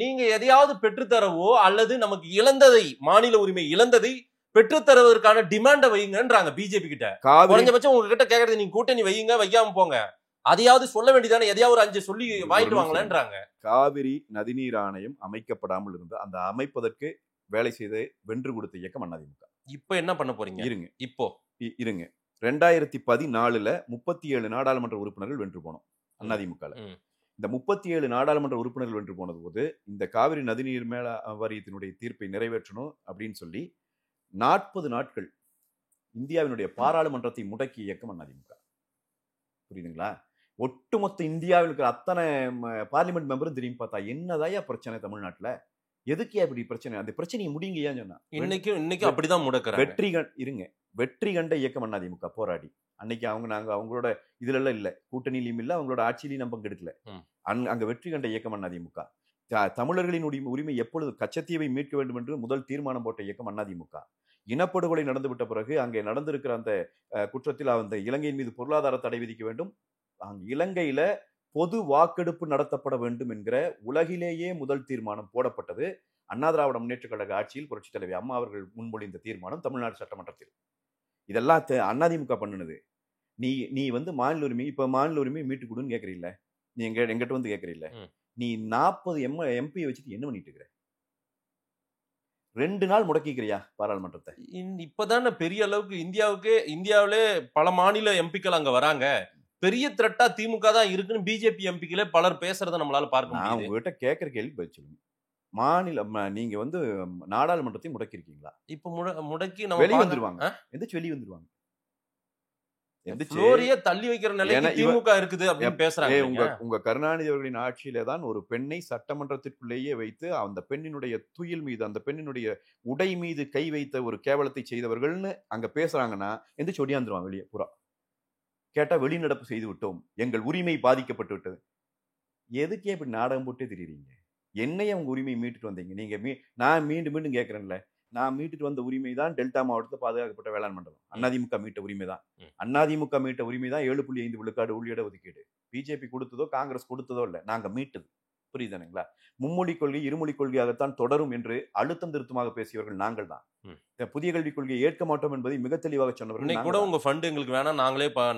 நீங்க எதையாவது பெற்றுத்தரவோ அல்லது நமக்கு இழந்ததை, மாநில உரிமை இழந்ததை பெற்றுத்தருவதற்கான டிமாண்ட வைங்கன்றாங்க பிஜேபி கிட்ட. குறைஞ்சபட்சம் உங்ககிட்ட கேக்குறது நீங்க கூட்டணி வையுங்க, வைக்காம போங்க, அதையாவது சொல்ல வேண்டியதானே. எதையாவது ஒரு 5 சொல்லி வாங்கிட்டு வாங்கலன்றாங்க. காவிரி நதிநீர் ஆணையம் அமைக்கப்படாமல் இருந்து அந்த அமைப்பதற்கு வேலை செய்து வென்று கொடுத்த இயக்கம் அதிமுக. இப்ப என்ன பண்ண போறீங்க? இருங்க 2014 37 நாடாளுமன்ற உறுப்பினர்கள் வென்று போனோம் அதிமுக. இந்த 37 நாடாளுமன்ற உறுப்பினர்கள் வென்று போனது போது இந்த காவிரி நதிநீர் மேல வாரியத்தினுடைய தீர்ப்பை நிறைவேற்றணும் அப்படின்னு சொல்லி 40 நாட்கள் இந்தியாவினுடைய பாராளுமன்றத்தை முடக்கிய இயக்கம் அதிமுக. புரியுதுங்களா? ஒட்டுமொத்த இந்தியாவில் இருக்கிற அத்தனை பார்லிமெண்ட் மெம்பரும் திரும்பி பார்த்தா என்னதாயா பிரச்சனை தமிழ்நாட்டுல, எதுக்கே அப்படி பிரச்சனை, அந்த பிரச்சனையை முடிங்கயா சொன்னா. இன்னைக்கு அப்படிதான் முடக்குறாங்க. வெற்றி கண்ட இயக்கம் அதிமுக போராடி அன்னைக்கு நாங்க அவங்களோட இதுல எல்லாம் இல்ல, கூட்டணியிலும் இல்ல, அவங்களோட ஆட்சியிலையும் நம்ம கெடுக்கல. அங்க வெற்றி கண்ட இயக்கம் அதிமுக. தமிழர்களின் உரிமை எப்பொழுது கச்சத்தீவை மீட்க வேண்டும் என்று முதல் தீர்மானம் போட்ட இயக்கம் அதிமுக. இனப்படுகொலை நடந்துவிட்ட பிறகு அங்கே நடந்திருக்கிற அந்த குற்றத்தில் அந்த இலங்கையின் மீது பொருளாதார தடை விதிக்க வேண்டும், அங்க இலங்கையில பொது வாக்கெடுப்பு நடத்தப்பட வேண்டும் என்கிற உலகிலேயே முதல் தீர்மானம் போடப்பட்டது அண்ணா திராவிட முன்னேற்ற கழக ஆட்சியில் புரட்சி தலைவி அம்மா அவர்கள் முன்மொழிந்த தீர்மானம் தமிழ்நாடு சட்டமன்றத்தில். இதெல்லாம் அதிமுக பண்ணுனது. நீ மாநில உரிமை, இப்ப மாநில உரிமை மீட்டு கொடுன்னு கேட்கறீல்ல, நீ எங்கிட்ட வந்து கேட்கறீல்ல, நீ 40 எம்பியை வச்சுட்டு என்ன பண்ணிட்டு இருக்கிற? 2 நாள் முடக்கிக்கிறியா பாராளுமன்றத்தை? இப்பதானே பெரிய அளவுக்கு இந்தியாவிலே பல மாநில எம்பிக்கள் அங்க வராங்க. பெரிய த்ரெட்டா திமுக தான் இருக்குன்னு பிஜேபி எம்பிக்களே பலர் பேசுறதை நம்மளால பார்க்க முடியும். உங்ககிட்ட கேட்கிற கேள்வி பதில் சொல்லுங்க. நீங்க நாடாளுமன்றத்தை முடக்கி இருக்கீங்களா? இப்ப முடக்கி வெளியே வந்துருவாங்க, எந்திரிச்சு வெளியே வந்துருவாங்க. தள்ளி வைக்கிற நிலைக்கு திமுக இருக்குது அப்படின்னு பேசுறாங்க. உங்க கருணாநிதி அவர்களின் ஆட்சியில தான் ஒரு பெண்ணை சட்டமன்றத்திற்குள்ளேயே வைத்து அந்த பெண்ணினுடைய துயில் மீது, அந்த பெண்ணினுடைய உடை மீது கை வைத்த ஒரு கேவலத்தை செய்தவர்கள்னு அங்க பேசுறாங்கன்னா எந்திரிச்சு ஒடியாந்துருவாங்க வெளியே. பூரா கேட்டா வெளிநடப்பு செய்து விட்டோம், எங்கள் உரிமை பாதிக்கப்பட்டு விட்டது. எதுக்கே இப்படி நாடகம் போட்டே தெரியுறீங்க? என்னையே அவங்க உரிமையை மீட்டுட்டு வந்தீங்க நீங்க. நான் மீண்டும் கேட்கிறேன்ல, நான் மீட்டுட்டு வந்த உரிமை தான் டெல்டா மாவட்டத்தில் பாதுகாக்கப்பட்ட வேளாண் மண்டலம் அதிமுக மீட்ட உரிமை தான். அதிமுக மீட்ட உரிமை தான் 7.5 விழுக்காடு உள்ளிட ஒதுக்கீடு. பிஜேபி கொடுத்ததோ காங்கிரஸ் கொடுத்ததோ இல்லை, நாங்க மீட்டது. புரியுதுங்களா? மும்மொழி கொள்கை இருமொழி கொள்கையாகத்தான் தொடரும் என்று அழுத்தம் திருத்தமாக பேசியவர்கள் நாங்கள் தான். புதிய கல்விக் கொள்கையை ஏற்க மாட்டோம் என்பதை மிக தெளிவாக சொன்னவர்கள் கூட உங்க ஃபண்ட் எங்களுக்கு வேணாம்,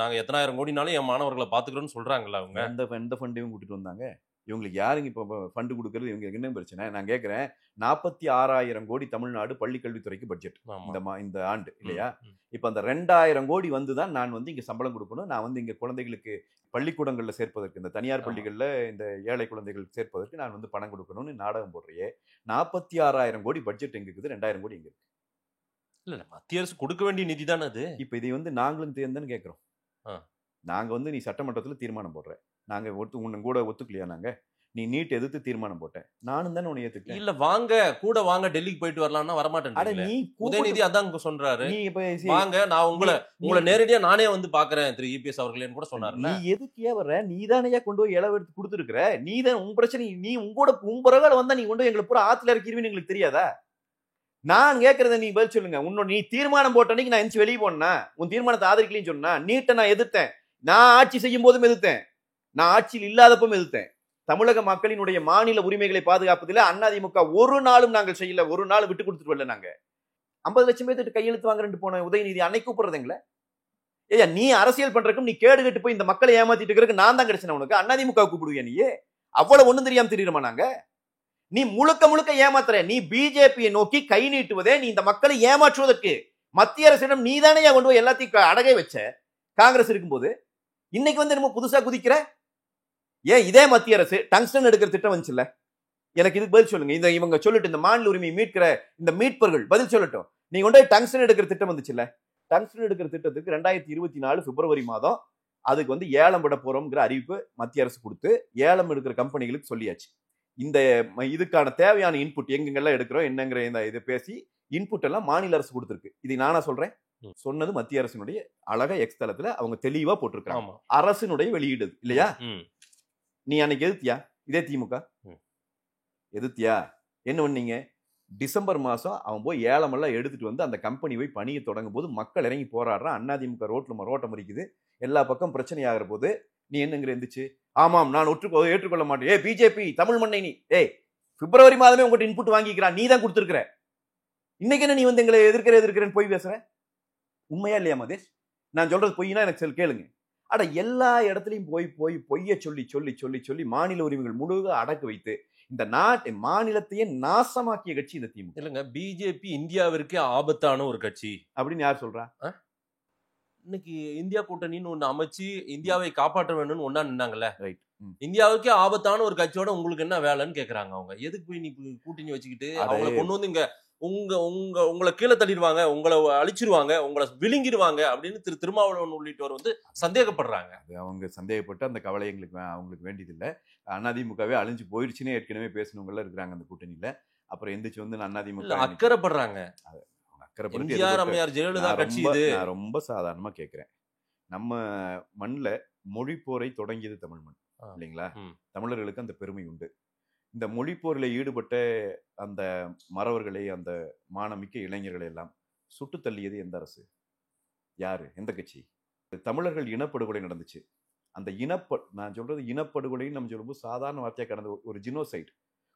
நாங்க எத்தனாயிரம் கோடினாலும் என் மாணவர்களை பாத்துக்கிறோம்னு சொல்றாங்கல்ல. அவங்க எந்த ஃபண்டையும் கூட்டிட்டு வந்தாங்க. இவங்களுக்கு யாருங்க இப்ப ஃபண்டு கொடுக்கறது? இவங்களுக்கு என்ன பிரச்சனை? நான் கேட்கிறேன், 46,000 கோடி தமிழ்நாடு பள்ளி கல்வித்துறைக்கு பட்ஜெட் இந்த ஆண்டு இல்லையா? இப்ப அந்த 2,000 கோடி வந்துதான் நான் இங்க சம்பளம் கொடுக்கணும், நான் இங்க குழந்தைகளுக்கு பள்ளிக்கூடங்கள்ல சேர்ப்பதற்கு, இந்த தனியார் பள்ளிகள்ல இந்த ஏழை குழந்தைகள் சேர்ப்பதற்கு நான் பணம் கொடுக்கணும்னு நாடகம் போடுறியே. 46,000 கோடி பட்ஜெட் எங்க இருக்குது? 2,000 கோடி எங்க இருக்கு? இல்ல, மத்திய அரசு கொடுக்க வேண்டிய நிதி தானே அது. இப்ப இதை நாங்களும் தேர்ந்தன்னு கேட்கிறோம். நாங்க நீ சட்டமன்றத்துல தீர்மானம் போடுற, நாங்க உன்னை கூட ஒத்துக்கலையா? நாங்க நீ நீட் எதிர்த்து தீர்மானம் போட்டேன், நானும் தானே உன்னை ஏத்துக்கிட்டேன். இல்ல கூட வாங்க டெல்லிக்கு போயிட்டு வரலாம்னா வரமாட்டேன். நீ உதயநிதி அதான் சொல்றாரு, வாங்க நான் உங்களை நேரடியா நானே பாக்குறேன் திரு இபிஎஸ் அவர்களே கூட சொன்னாரு. நீ எதுக்கே வர்ற? நீ தானே கொண்டு போய் இளவு எடுத்து கொடுத்துருக்கிற. நீ தான் உன் பிரச்சனை. நீ உங்களோட வந்தா நீ கொண்டு போய் எங்களை பூரா ஆத்துல இறக்கிருவீன்னு எங்களுக்கு தெரியாதா? நான் கேட்கறத நீ பதில் சொல்லுங்க. நீ தீர்மானம் போட்ட அன்னைக்கு நான் எந்திரிச்சு வெளியே போனா, உன் தீர்மானத்தை ஆதரிக்கலன்னு சொன்னா, நீட்டை நான் எதிர்த்தேன். நான் ஆட்சி செய்யும் போதும் எதிர்த்தேன், நான் ஆட்சியில் இல்லாதப்பவும் எதிர்த்தேன். தமிழக மக்களினுடைய மாநில உரிமைகளை பாதுகாப்பதில் அதிமுக ஒரு நாளும் நாங்கள் செய்யல, ஒரு நாள் விட்டு கொடுத்துட்டு வரல. நாங்க 50 லட்சம் பேர்த்து கையெழுத்து வாங்குறேன் போன உதயநிதி அன்னைக்கு கூப்பிடுறதுங்களே. ஏயா நீ அரசியல் பண்றக்கும், நீ கேடு கட்டு போய் இந்த மக்களை ஏமாத்திட்டு இருக்கிறதுக்கு நான் தான் கிடைச்சேன் உனக்கு. அதிமுக கூப்பிடுவியா? நீ அவ்வளவு ஒண்ணும் தெரியாம தெரியுமா? நாங்க நீ முழுக்க ஏமாத்துற. நீ பிஜேபியை நோக்கி கை நீட்டுவதே நீ இந்த மக்களை ஏமாற்றுவதற்கு. மத்திய அரசிடம் நீ தானே கொண்டு போய் எல்லாத்தையும் அடகை வச்ச காங்கிரஸ் இருக்கும்போது. இன்னைக்கு நம்ம புதுசா குதிக்கிற. ஏன் இதே மத்திய அரசு டங்ஸ்டன் எடுக்கிற திட்டம் வந்துச்சுல்ல, எனக்கு இதுக்கு பதில் சொல்லுங்க. இவங்க சொல்லிட்டு இந்த மாநில உரிமையை மீட்கிற இந்த மீட்பர்கள் பதில் சொல்லட்டும். நீ கொண்டு டங்ஸ்டன் எடுக்கிற திட்டம் வந்துச்சுல்ல, டங்ஸ்டன் எடுக்கிற திட்டத்துக்கு 2024 பிப்ரவரி மாதம் அதுக்கு ஏலம் விட போறோம்ங்கிற அறிவிப்பு மத்திய அரசு கொடுத்து ஏலம் எடுக்கிற கம்பெனிகளுக்கு சொல்லியாச்சு. இந்த இதுக்கான தேவையான இன்புட் எங்கெங்கெல்லாம் எடுக்கிறோம் என்னங்கிற இந்த இது பேசி இன்புட் எல்லாம் மாநில அரசு கொடுத்துருக்கு. இதை நானா சொல்றேன், சொன்னது மத்திய அரசினுடைய அழகா எக்ஸ் தளத்துல அவங்க தெளிவா போட்டிருக்காங்க. அரசினுடைய வெளியீடு இல்லையா? நீ அன்னைக்கு எதிர்த்தியா? இதே திமுக எதிர்த்தியா? என்ன பண்ணீங்க? டிசம்பர் மாசம் அவன் போய் ஏலமெல்லாம் எடுத்துட்டு அந்த கம்பெனி போய் பணியை தொடங்கும் போது மக்கள் இறங்கி போராடுறான். அதிமுக ரோட்டம் மறிக்குது, எல்லா பக்கம் பிரச்சனை ஆகிற போது நீ என்னங்கிற இருந்துச்சு? ஆமாம் நான் ஏற்றுக்கொள்ள மாட்டேன். பிஜேபி தமிழ் மண்ணை நீ பிப்ரவரி மாதமே உங்கள்கிட்ட இன்புட் வாங்கிக்கிறான், நீ தான் கொடுத்துருக்கிற. இன்னைக்கு என்ன நீ எங்களை எதிர்க்கிறேன்னு போய் பேசுற? உண்மையா இல்லையா மதேஷ்? நான் சொல்றது பொய்னா எனக்கு கேளுங்க. அட எல்லா இடத்துலையும் போய் பொய்ய சொல்லி மாநில உரிமைகள் முழுக அடக்கு வைத்து இந்த மாநிலத்தையே நாசமாக்கிய கட்சி இந்த திமுக. இல்லங்க, பிஜேபி இந்தியாவிற்கே ஆபத்தான ஒரு கட்சி அப்படின்னு யார் சொல்றா? இன்னைக்கு இந்தியா கூட்டணின்னு ஒண்ணு அமைச்சு இந்தியாவை காப்பாற்ற வேணும்னு ஒன்னா நின்னாங்கல்ல. ரைட். இந்தியாவுக்கே ஆபத்தான ஒரு கட்சியோட உங்களுக்கு என்ன வேலைன்னு கேக்குறாங்க. அவங்க எதுக்கு போய் நீ கூட்டணி வச்சுக்கிட்டு அவங்களை கொண்டு இங்க உங்களை கீழே தள்ளிடுவாங்க, உங்களை அழிச்சிருவாங்க, உங்களை விழுங்கிடுவாங்க அப்படின்னு திருமாவளவன் உள்ளிட்டோர் வந்து சந்தேகப்படுறாங்க. அது அவங்க சந்தேகப்பட்டு அந்த கவலை அவங்களுக்கு வேண்டியதில்லை. அதிமுகவே அழிஞ்சு போயிடுச்சுன்னு ஏற்கனவே பேசினவங்க இருக்கிறாங்க அந்த கூட்டணியில. அப்புறம் எந்திரிச்சு வந்து அதிமுக அக்கறைப்படுறாங்க. அக்கறைப்பட்டு எம்ஜிஆர் அம்மையார் ஜெயலலிதா கட்சி இது. நான் ரொம்ப சாதாரணமா கேட்கிறேன். நம்ம மண்ணில் மொழிப்போரை தொடங்கியது தமிழ் மண் இல்லைங்களா? தமிழர்களுக்கு அந்த பெருமை உண்டு. இந்த மொழிப்போரில் ஈடுபட்ட அந்த மறவர்களை, அந்த மானமிக்க இளைஞர்களை எல்லாம் சுட்டு தள்ளியது எந்த அரசு? யாரு? எந்த கட்சி? தமிழர்கள் இனப்படுகொலை நடந்துச்சு. அந்த நான் சொல்றது இனப்படுகொலைன்னு நம்ம சொல்லும்போது சாதாரண வார்த்தையாக கடந்த ஒரு ஜினோசைட்.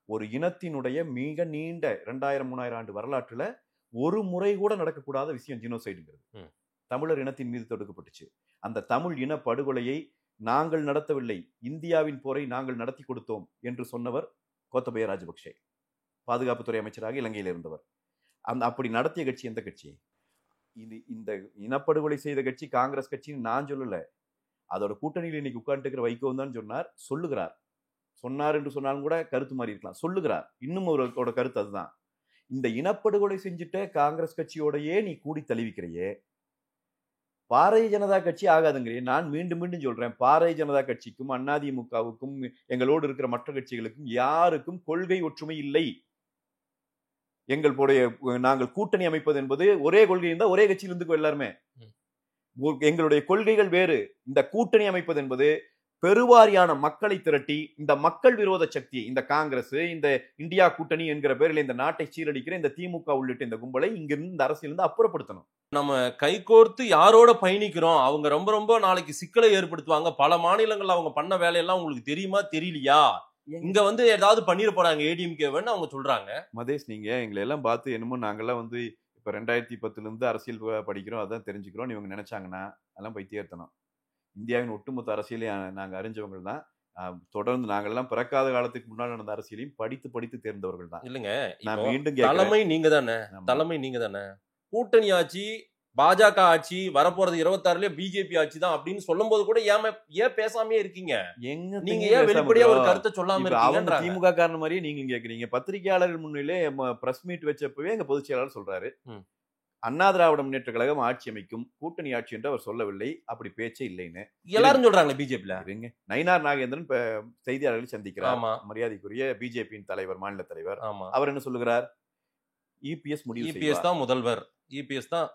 ஒரு இனத்தினுடைய மிக நீண்ட 2000-3000 ஆண்டு வரலாற்றுல ஒரு முறை கூட நடக்கக்கூடாத விஷயம் ஜினோசைடுங்கிறது. தமிழர் இனத்தின் மீது தொடுக்கப்பட்டுச்சு. அந்த தமிழ் இன படுகொலையை நாங்கள் நடத்தவில்லை, இந்தியாவின் போரை நாங்கள் நடத்தி கொடுத்தோம் என்று சொன்னவர் கோத்தபய ராஜபக்ஷே, பாதுகாப்புத்துறை அமைச்சராக இலங்கையில் இருந்தவர். அப்படி நடத்திய கட்சி எந்த கட்சி? இந்த இனப்படுகொலை செய்த கட்சி காங்கிரஸ் கட்சின்னு நான் சொல்லல. அதோட கூட்டணியில் இன்னைக்கு உட்கார்ந்து இருக்கிற வைகோ தான் சொன்னார் என்று சொன்னாலும் கூட கருத்து மாறி இருக்கலாம். சொல்லுகிறார். இன்னும் அவரோட கருத்து அதுதான். இந்த இனப்படுகொலை செஞ்சுட்ட காங்கிரஸ் கட்சியோடையே நீ கூடி தழுவிக்கிறையே, பாரதிய ஜனதா கட்சி ஆகாதுங்கிறே. நான் மீண்டும் மீண்டும் சொல்றேன், பாரதிய ஜனதா கட்சிக்கும் அதிமுகவுக்கும் எங்களோடு இருக்கிற மற்ற கட்சிகளுக்கும் யாருக்கும் கொள்கை ஒற்றுமை இல்லை. நாங்கள் கூட்டணி அமைப்பது என்பது ஒரே கொள்கை இருந்தா ஒரே கட்சியில் இருந்துக்கோ எல்லாருமே. எங்களுடைய கொள்கைகள் வேறு. இந்த கூட்டணி அமைப்பது என்பது பெருவாரியான மக்களை திரட்டி இந்த மக்கள் விரோத சக்தி, இந்த காங்கிரஸ், இந்த இந்தியா கூட்டணி என்கிற பேரில் இந்த நாட்டை சீரழிக்கிற இந்த திமுக உள்ளிட்ட இந்த கும்பலை இங்கிருந்து இந்த அரசியலிருந்து அப்புறப்படுத்தணும். நம்ம கைகோர்த்து யாரோட பயணிக்கிறோம், அவங்க ரொம்ப ரொம்ப நாளைக்கு சிக்கலை ஏற்படுத்துவாங்க. பல மாநிலங்கள்ல அவங்க பண்ண வேலையெல்லாம் உங்களுக்கு தெரியுமா தெரியலையா? இங்க வந்து ஏதாவது பண்ணிட போறாங்க ஏடிஎம்கேன்னு அவங்க சொல்றாங்க. மதேஷ், நீங்க எங்களை எல்லாம் பார்த்து என்னமோ நாங்கெல்லாம் வந்து இப்ப 2010 இருந்து அரசியல் படிக்கிறோம், அதான் தெரிஞ்சுக்கிறோம் இவங்க நினைச்சாங்கன்னா அதெல்லாம் பைத்தியத்தனம். இந்தியாவின் ஒட்டுமொத்த அரசியலையும் நாங்கள் அறிஞ்சவர்கள் தான். தொடர்ந்து நாங்கள்லாம் பிறக்காத காலத்துக்கு முன்னாடி நடந்த அரசியலையும் படித்து தேர்ந்தவர்கள் தான். இல்லைங்க, நான் மீண்டும் தலைமை நீங்க தானே. கூட்டணி ஆட்சி, பாஜக ஆட்சி வரப்போறது 26 பிஜேபி ஆட்சி தான் அப்படின்னு சொல்லும் போது கூட ஏன் பேசாமே இருக்கீங்க? நீங்க ஏன் வெளிப்படையா ஒரு கருத்தை சொல்லாம இருக்கீங்க? திமுக காரணம் மாதிரியே நீங்களும் கேக்குறீங்க. பத்திரிகையாளர்கள் முன்னிலே பிரஸ் மீட் வச்சப்பவே எங்க பொதுச் செயலாளர் சொல்றாரு, அண்ணா திராவிட முன்னேற்ற கழகம் ஆட்சி அமைக்கும், கூட்டணி ஆட்சி என்று அவர் சொல்லவில்லை, அப்படி பேச்சே இல்லைன்னு எல்லாரும் சொல்றாங்க. பிஜேபில நயினார் நாகேந்திரன் செய்தியாளர்களை சந்திக்கிறார். மரியாதைக்குரிய பிஜேபியின் தலைவர், மாநில தலைவர். அவர் என்ன சொல்லுகிறார்? இபிஎஸ் தான் முதல்வர், இபிஎஸ் தான்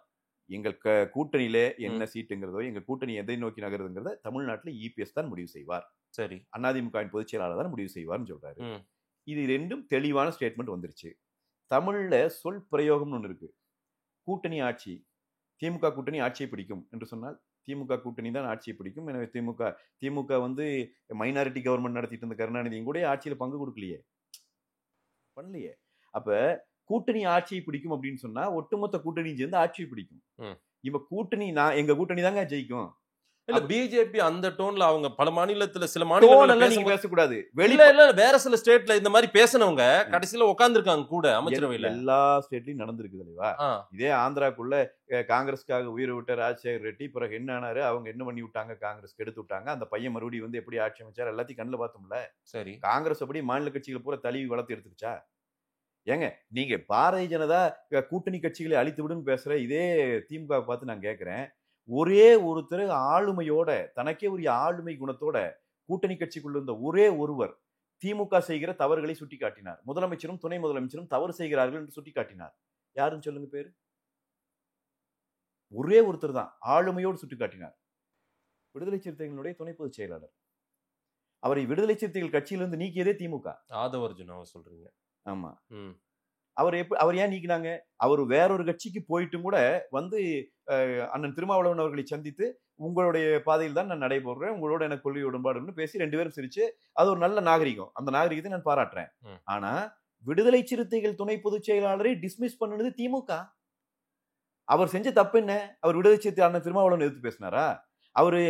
எங்கள் கூட்டணியில என்ன சீட்டுங்கிறதோ, எங்க கூட்டணி எதை நோக்கி நகருதுங்கிறத தமிழ்நாட்டில் இபிஎஸ் தான் முடிவு செய்வார். சரி, அதிமுகவின் பொதுச் செயலாளர் தான் முடிவு செய்வார்னு சொல்றாரு. இது ரெண்டும் தெளிவான ஸ்டேட்மெண்ட் வந்துருச்சு. தமிழ்ல சொல் பிரயோகம்னு ஒன்று இருக்கு. கூட்டணி ஆட்சி, திமுக கூட்டணி ஆட்சியை பிடிக்கும் என்று சொன்னால் திமுக கூட்டணி தான் ஆட்சியை பிடிக்கும். எனவே திமுக வந்து மைனாரிட்டி கவர்மெண்ட் நடத்திட்டு இருந்த கருணாநிதியும் கூட ஆட்சியில பங்கு கொடுக்கலையே, பண்ணலையே. அப்ப கூட்டணி ஆட்சியை பிடிக்கும் அப்படின்னு சொன்னா ஒட்டுமொத்த கூட்டணியும் சேர்ந்து ஆட்சியை பிடிக்கும். இப்ப கூட்டணி எங்க கூட்டணி தாங்க ஜெயிக்கும். இல்ல பிஜேபி அந்த டோன்ல அவங்க பல மாநிலத்துல சில மாநிலங்கள்ல நீங்க பேசக்கூடாது. வேற சில ஸ்டேட்ல இந்த மாதிரி பேசினவங்க கடைசியில உட்கார்ந்துருக்காங்க கூட அமைச்சரவையில. எல்லா ஸ்டேட்லயும் நடந்திருக்கு தலைவா. இதே ஆந்திராக்குள்ள காங்கிரஸ்க்காக உயிரை விட்ட ராஜசேகர் ரெட்டி பிறகு என்ன ஆனாரு, அவங்க என்ன பண்ணி விட்டாங்க, காங்கிரஸ் கெடுத்து விட்டாங்க. அந்த பையன் மறுபடியும் வந்து எப்படி ஆட்சி அமைச்சார் எல்லாத்தையும் கண்ணுல பார்த்தோம்ல. சரி, காங்கிரஸ் அப்படி மாநில கட்சிகள் பூரா தழுவி வளர்த்து எடுத்துருச்சா? ஏங்க நீங்க பாரதிய ஜனதா கூட்டணி கட்சிகளை அழித்து விடுன்னு பேசுற இதே திமுக பார்த்து நான் கேட்கிறேன், ஒரே ஒருத்தர் ஆளுமையோட, தனக்கே உரிய ஆளுமை குணத்தோட கூட்டணி கட்சிக்குள்ள இருந்த ஒரே ஒருவர் திமுக செய்கிற தவறுகளை சுட்டி காட்டினார். முதலமைச்சரும் துணை முதலமைச்சரும் தவறு செய்கிறார்கள் என்று சுட்டி காட்டினார். யாருன்னு சொல்லுங்க பேரு? ஒரே ஒருத்தர் தான் ஆளுமையோடு சுட்டி காட்டினார். விடுதலை சிறுத்தைகளுடைய துணை பொதுச் செயலாளர். அவரை விடுதலை சிறுத்தைகள் கட்சியிலிருந்து நீக்கியதே திமுக. ஆதவர்ஜுன் சொல்றீங்க? ஆமா. அவர் ஏன் நீக்கினாங்க? அவர் வேறொரு கட்சிக்கு போயிட்டும் கூட வந்து அண்ணன் திருமாவளவன் அவர்களை சந்தித்து உங்களுடைய பாதையில் தான் நான் நடைபெறுறேன், உங்களோட எனக்கு கொள்கை உடன்பாடுன்னு பேசி 2 பேரும் சிரிச்சு, அது ஒரு நல்ல நாகரிகம். அந்த நாகரிகத்தை நான் பாராட்டுறேன். ஆனா விடுதலை சிறுத்தைகள் துணை பொதுச் செயலாளரை டிஸ்மிஸ் பண்ணுனது திமுக. அவர் செஞ்ச தப்பு என்ன? அவர் விடுதலை சிறுத்தை அண்ணன் திருமாவளவன் எதிர்த்து பேசினாரா? அவரு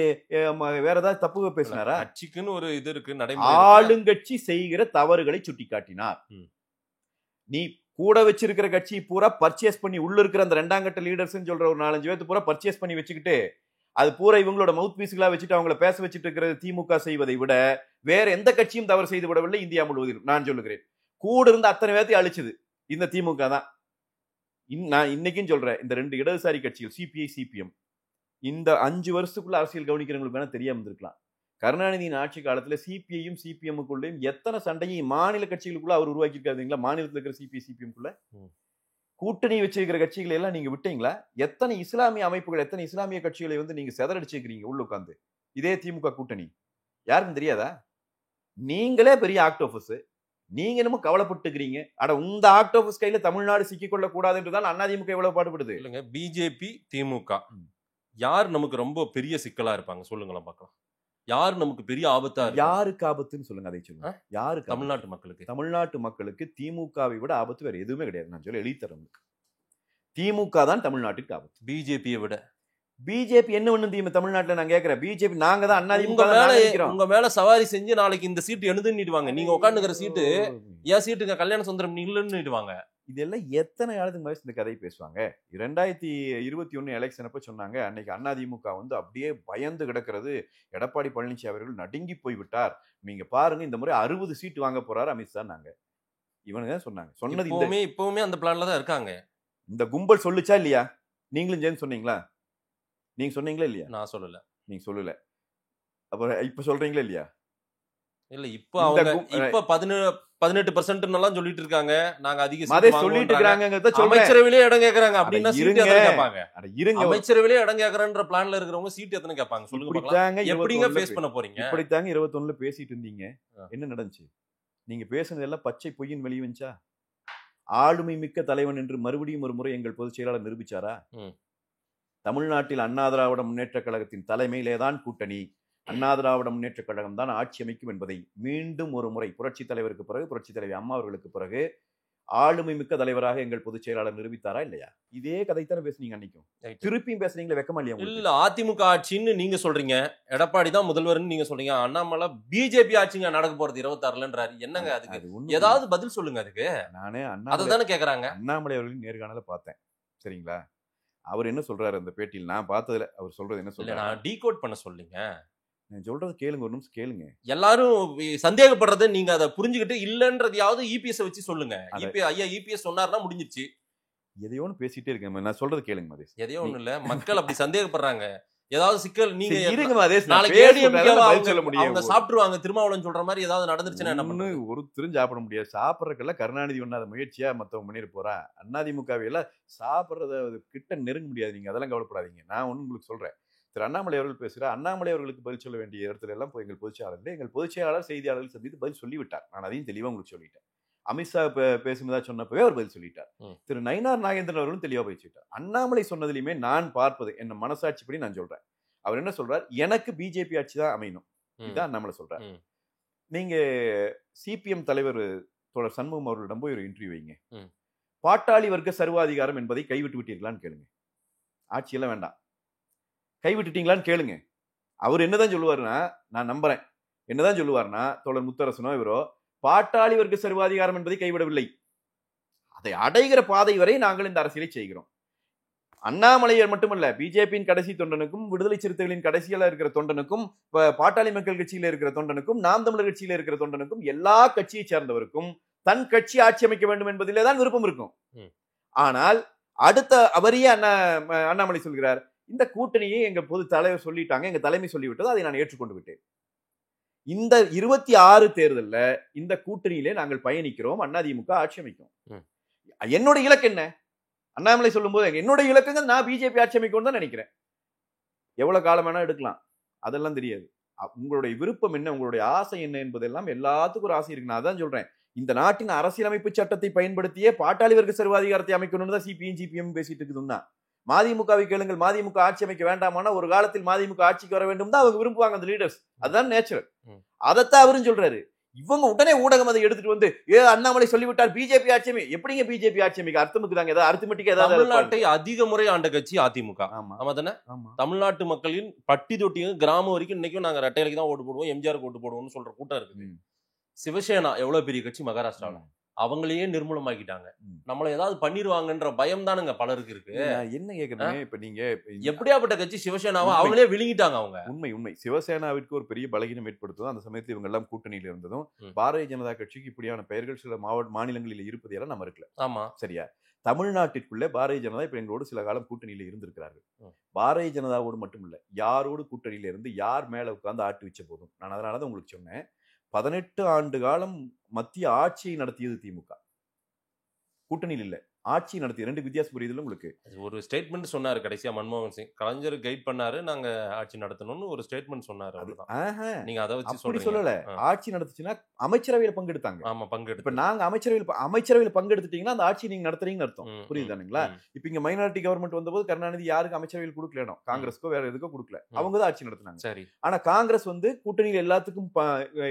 வேற ஏதாவது தப்பு பேசினாரா? கட்சிக்குன்னு ஒரு இது இருக்கு, ஆளுங்கட்சி செய்கிற தவறுகளை சுட்டி காட்டினார். நீ கூட வச்சிருக்கிற கட்சி பூரா பர்ச்சேஸ் பண்ணி, உள்ள இருக்கிற அந்த 2ஆம் கட்ட லீடர்ஸ் சொல்ற ஒரு 4-5 பேர்த்து பூரா பர்ச்சேஸ் பண்ணி வச்சுக்கிட்டு அது பூரா இவங்களோட மவுத் பீஸ்களா வச்சுட்டு அவங்கள பேச வச்சுட்டு இருக்கிறது திமுக செய்வதை விட வேற எந்த கட்சியும் தவறு செய்து விடவில்லை இந்தியா முழுவதிலும். நான் சொல்லுகிறேன், கூட இருந்த அத்தனை பேர்த்தையும் அழிச்சது இந்த திமுக தான். நான் இன்னைக்கும் சொல்றேன், இந்த 2 இடதுசாரி கட்சிகள் சிபிஐ சிபிஎம் இந்த 5 வருஷத்துக்குள்ள அரசியல் கவனிக்கிறவங்களுக்கு வேணா தெரியாம இருந்திருக்கலாம். கருணாநிதியின் ஆட்சி காலத்துல சிபிஐயும் சிபிஎம்முக்குள்ளேயும் எத்தனை சண்டையும் மாநில கட்சிகளுக்குள்ள அவர் உருவாக்கி இருக்காருங்களா? மாநிலத்தில் இருக்கிற சிபிஐ சிபிஎம்குள்ள கூட்டணி வச்சிருக்கிற கட்சிகளை எல்லாம் நீங்க விட்டீங்களா? எத்தனை இஸ்லாமிய அமைப்புகள், எத்தனை இஸ்லாமிய கட்சிகளை வந்து நீங்க செதறடிச்சிருக்கீங்க உள்ள உட்காந்து? இதே திமுக கூட்டணி யாருக்கும் தெரியாதா? நீங்களே பெரிய ஆக்டோபஸ், நீங்க என்னமோ கவலைப்பட்டுக்கிறீங்க. அட இந்த ஆக்டோபஸ் கையில தமிழ்நாடு சிக்கிக்கொள்ள கூடாது என்றுதான் அதிமுக எவ்வளவு பாடுபடுது. இல்லைங்க, பிஜேபி திமுக யார் நமக்கு ரொம்ப பெரிய சிக்கலா இருப்பாங்க சொல்லுங்களா பார்க்கலாம். யார் நமக்கு பெரிய ஆபத்தா இருக்கு? யாருக்கு ஆபத்துன்னு சொல்லுங்க, அதை சொல்லுங்க. யாருக்கு? தமிழ்நாட்டு மக்களுக்கு. தமிழ்நாட்டு மக்களுக்கு திமுகவை விட ஆபத்து வேற எதுவுமே கிடையாது. நான் சொல்ல எழுதித்தரேன். திமுக தான் தமிழ்நாட்டுக்கு ஆபத்து. பிஜேபியை விட பிஜேபி என்ன ஒண்ணு தமிழ்நாட்டுல நான் கேக்குறேன். பிஜேபி நாங்க தான் உங்க மேல சவாரி செஞ்சு நாளைக்கு இந்த சீட்டு எழுதுன்னுடுவாங்க. நீங்க உட்காந்துக்கிற சீட்டு ஏன் சீட்டுங்க கல்யாண சுந்தரம் நீங்களுன்னுடுவாங்க. இதெல்லாம் எத்தனை காலத்துக்கு மாதிரி இந்த கதையை பேசுவாங்க. 2021 எலெக்ஷன் அப்ப சொன்னாங்க, அன்னைக்கு அதிமுக வந்து அப்படியே பயந்து கிடக்கிறது, எடப்பாடி பழனிசாமி அவர்கள் நடுங்கி போய்விட்டார், நீங்க பாருங்க இந்த முறை 60 சீட்டு வாங்க போறாரு அமித்ஷா. நாங்க இவனுங்க சொன்னாங்க. சொன்னது இப்பவுமே அந்த பிளான்ல தான் இருக்காங்க. இந்த கும்பல் சொல்லுச்சா இல்லையா? நீங்களும் சேர்ந்து சொன்னீங்களா? நீங்க சொன்னீங்களா இல்லையா? நான் சொல்லல. நீங்க சொல்லல, அப்புறம் இப்ப சொல்றீங்களா இல்லையா? இல்ல இப்ப அவங்க இப்ப 18% எல்லாம் சொல்லிட்டு இருக்காங்க. நாங்க அதிக சொல்லிட்டு இருக்காங்க. அமைச்சரவையிலே இடம் கேக்குறாங்க அப்படின்னா சீட் எத்தனை கேட்பாங்க? இருங்க, அமைச்சரவையிலே இடம் கேக்குறன்ற பிளான்ல இருக்கிறவங்க சீட் எத்தனை கேட்பாங்க சொல்லுங்க பார்க்கலாம். எப்படிங்க ஃபேஸ் பண்ண போறீங்க? இப்படித்தாங்க 21ல பேசிட்டு இருந்தீங்க. என்ன நடந்துச்சு? நீங்க பேசுனது எல்லாம் பச்சை பொய்யின் வெளியே வந்துச்சா? ஆளுமை மிக்க தலைவன் என்று மறுபடியும் ஒரு முறை எங்கள் பொதுச் செயலாளர் நிரூபிச்சாரா? தமிழ்நாட்டில் அண்ணா திராவிட முன்னேற்ற கழகத்தின் தலைமையிலேதான் கூட்டணி, அண்ணா திராவிட முன்னேற்ற கழகம் தான் ஆட்சி அமைக்கும் என்பதை மீண்டும் ஒரு முறை புரட்சி தலைவருக்கு பிறகு, புரட்சி தலைவி அம்மா அவர்களுக்கு பிறகு ஆளுமை மிக்க தலைவராக எங்கள் பொதுச் செயலாளர் நிரூபித்தாரா இல்லையா? இதே கதைத்தானே பேசுனீங்க அன்னைக்கும். திருப்பியும் பேசுறீங்களா? வெக்கமா இல்லையா? இல்ல, அதிமுக ஆட்சின்னு நீங்க சொல்றீங்க, எடப்பாடி தான் முதல்வர்னு நீங்க சொல்றீங்க. அண்ணாமலை பிஜேபி ஆட்சிங்க நடக்க போறது 26லன்றாரு. என்னங்க அதுக்கு ஏதாவது பதில் சொல்லுங்க. அதுக்கு நானே அதானே கேக்குறாங்க. அண்ணாமலை அவர்களின் நேர்காணல பார்த்தேன், சரிங்களா? அவர் என்ன சொல்றாரு அந்த பேட்டியில்? நான் பார்த்ததுல அவர் சொல்றது என்ன சொல்றாரு? நான் டீகோட் பண்ண சொல்லுங்க. நான் சொல்றது கேளுங்க, ஒரு நிமிஷம் கேளுங்க. எல்லாரும் சந்தேகப்படுறது நீங்க அதை புரிஞ்சுக்கிட்டு இல்லன்றதையாவது இபிஎஸ் வச்சு சொல்லுங்க. ஐயா இபிஎஸ் சொன்னார்னா முடிஞ்சிருச்சு. எதையோ ஒன்று பேசிட்டே இருக்கேன். நான் சொல்றது கேளுங்க மதேஷ். எதையோ ஒண்ணு இல்ல, மக்கள் அப்படி சந்தேகப்படுறாங்க. ஏதாவது சிக்கல் நீங்க இருங்க மதேஷ், நாளைக்கு அவங்க சாப்பிட்டுருவாங்க திருமாவளவன் சொல்ற மாதிரி ஏதாவது நடந்துருச்சுன்னா என்ன பண்ணுங்க? ஒரு திரும் சாப்பிட முடியாது. சாப்பிட்றதுக்கெல்லாம் கருணாநிதி ஒண்ணாத முயற்சியா மத்தவங்க பண்ணிட்டு போறா. அதிமுகவையெல்லாம் சாப்பிட்றத கிட்ட நெருங்க முடியாது. நீங்க அதெல்லாம் கவலைப்படாதீங்க. நான் ஒண்ணு உங்களுக்கு சொல்றேன். திரு அண்ணாமலை அவர்கள் பேசுகிறார். அண்ணாமலை அவர்களுக்கு பதில் சொல்ல வேண்டிய இடத்துல எல்லாம் போய் எங்கள் பொதுச் செயலாளர் செய்தியாளர்கள் சந்தித்து பதில் சொல்லிவிட்டார். நான் அதையும் தெளிவா உங்களுக்கு சொல்லிட்டேன். அமித்ஷா பேசும்போதா சொன்னப்பவே அவர் பதில் சொல்லிட்டார். திரு நயினார் நாகேந்திரன் அவர்களும் தெளிவா பேசிட்டார். அண்ணாமலை சொன்னதிலுமே நான் பார்ப்பது என்ன மனசாட்சிப்படி நான் சொல்றேன். அவர் என்ன சொல்றார்? எனக்கு பிஜேபி ஆட்சி தான் அமையணும், இதான் அண்ணாமலை சொல்றார். நீங்க சிபிஎம் தலைவர் தோழர் சண்முகம் அவர்களிடம் போய் ஒரு இன்டர்வியூ வைங்க. பாட்டாளி வர்க்க சர்வாதிகாரம் என்பதை கைவிட்டு விட்டீர்களான்னு கேளுங்க. ஆட்சியெல்லாம் வேண்டாம், கைவிட்டுட்டீங்களான்னு கேளுங்க. அவர் என்னதான் சொல்லுவாருன்னா, நான் நம்புறேன், என்னதான் சொல்லுவாருன்னா, தோழர் முத்தரசனோ இவரோ பாட்டாளி வர்க்க சர்வாதிகாரம் என்பதை கைவிடவில்லை, அதை அடைகிற பாதை வரை நாங்கள் இந்த அரசியலை செய்கிறோம். அண்ணாமலையர் மட்டுமல்ல, பிஜேபியின் கடைசி தொண்டனுக்கும், விடுதலை சிறுத்தைகளின் கடைசியில இருக்கிற தொண்டனுக்கும், பாட்டாளி மக்கள் கட்சியில இருக்கிற தொண்டனுக்கும், நாம் தமிழர் கட்சியில இருக்கிற தொண்டனுக்கும், எல்லா கட்சியை சேர்ந்தவருக்கும் தன் கட்சி ஆட்சி அமைக்க வேண்டும் என்பதிலே தான் விருப்பம் இருக்கும். ஆனால் அடுத்த அவரையே அண்ணாமலை சொல்கிறார், இந்த கூட்டணியை எங்க பொது தலைவர் சொல்லிட்டாங்க, எங்க தலைமை சொல்லிவிட்டது, அதை நான் ஏற்றுக்கொண்டு விட்டேன். இந்த 26 தேர்தல்ல இந்த கூட்டணியிலே நாங்கள் பயணிக்கிறோம், அதிமுக ஆட்சி அமைக்கும். என்னோட இலக்கு என்ன? அண்ணாமலை சொல்லும் போது என்னோட இலக்குங்க நான் பிஜேபி ஆட்சி அமைக்கும் தான் நினைக்கிறேன். எவ்வளவு காலம் வேணா எடுக்கலாம், அதெல்லாம் தெரியாது. உங்களுடைய விருப்பம் என்ன, உங்களுடைய ஆசை என்ன என்பதெல்லாம் எல்லாத்துக்கும் ஒரு ஆசை இருக்கு. நான் அதான் சொல்றேன், இந்த நாட்டின் அரசியலமைப்பு சட்டத்தை பயன்படுத்தியே பாட்டாளி வர்க்க சர்வாதிகாரத்தை அமைக்கணும்னு தான் சிபிஎம் பேசிட்டு இருக்குதுன்னா, மதிமுகவை கேளுங்கள், மதிமுக ஆட்சி அமைக்க வேண்டாமானா ஒரு காலத்தில் மதிமுக ஆட்சிக்கு வர வேண்டும் தான் அவங்க விரும்புவாங்க, அந்த லீடர்ஸ். அதுதான் நேச்சுரல். அதைத்தான் அவரும் சொல்றாரு. இவங்க உடனே ஊடகம் அதை எடுத்துட்டு வந்து அண்ணாமலை சொல்லிவிட்டார் பிஜேபி ஆட்சி எப்படிங்க பிஜேபி ஆட்சி அமைக்க? அர்த்தமுக்கு தாங்க ஏதாவது அர்த்தமெட்டிக்கா ஏதாவது. தமிழ்நாட்டை அதிக முறை ஆண்ட கட்சி அதிமுக. ஆமா தானே? தமிழ்நாட்டு மக்களின் பட்டி தொட்டியும் கிராமம் வரைக்கும் இன்னைக்கும் நாங்க ரெட்டையிலைக்கு தான் ஓட்டு போடுவோம், எம்ஜிஆருக்கு ஓட்டு போடுவோம்னு சொல்ற கூட்டம் இருக்குது. சிவசேனா எவ்வளவு பெரிய கட்சி மகாராஷ்டிராவில், அவங்களையே நிர்மூலமாக்கிட்டாங்க. நம்மள ஏதாவது பண்ணிடுவாங்கன்ற பயம் தானுங்க பலருக்கு இருக்கு. என்ன கேக்குறீங்க இப்ப நீங்க, எப்படியாப்பட்ட கட்சி சிவசேனாவை அவங்களே விழுங்கிட்டாங்க. அவங்க உண்மை சிவசேனாவிற்கு ஒரு பெரிய பலகீனம் ஏற்படுத்தும். அந்த சமயத்தில் இவங்க எல்லாம் கூட்டணியில இருந்ததும் பாரதிய ஜனதா கட்சிக்கு இப்படியான பெயர்கள் சில மாநிலங்களில் இருப்பதையெல்லாம் நம்ம இருக்கல. ஆமா, சரியா? தமிழ்நாட்டிற்குள்ள பாரதிய ஜனதா இப்ப எங்களோடு சில காலம் கூட்டணியில இருந்திருக்கிறார்கள். பாரதிய ஜனதாவோடு மட்டும் இல்ல, யாரோடு கூட்டணியில இருந்து யார் மேல உட்கார்ந்து ஆட்டு வச்ச போதும். நான் அதனாலதான் உங்களுக்கு சொன்னேன், 18 ஆண்டு காலம் மத்திய ஆட்சியை நடத்தியது திமுக. கூட்டணியில் இல்ல, ஆட்சி நடத்தி. 2 வித்தியாசம் புரியுதுல உங்களுக்கு? ஒரு ஸ்டேட்மெண்ட் சொன்னாரு கடைசியா மன்மோகன் சிங், கலைஞர் கைட் பண்ணாரு, நாங்க ஆட்சி நடத்தணும்னு ஒரு ஸ்டேட்மெண்ட் சொன்னாரு. நீங்க அதை வச்சு அப்படி சொல்லல. ஆட்சி நடத்துச்சுன்னா அமைச்சரவையில பங்கெடுத்தாங்க. ஆமா, பங்கெடுத்து. இப்ப நாங்க அமைச்சரவையில பங்கெடுத்துட்டீங்கன்னா அந்த ஆட்சி நீங்க நடத்துறீங்கன்னு அர்த்தம். புரியுதானுங்களா? இப்ப இங்க மைனாரிட்டி கவர்மெண்ட் வந்தபோது கருணாநிதி யாருக்கு அமைச்சரவையில் கொடுக்கல, காங்கிரஸ்க்கோ வேற எதுக்கோ கொடுக்கல, அவங்க தான் ஆட்சி நடத்தினாங்க. சரி. ஆனா காங்கிரஸ் கூட்டணியில் எல்லாத்துக்கும்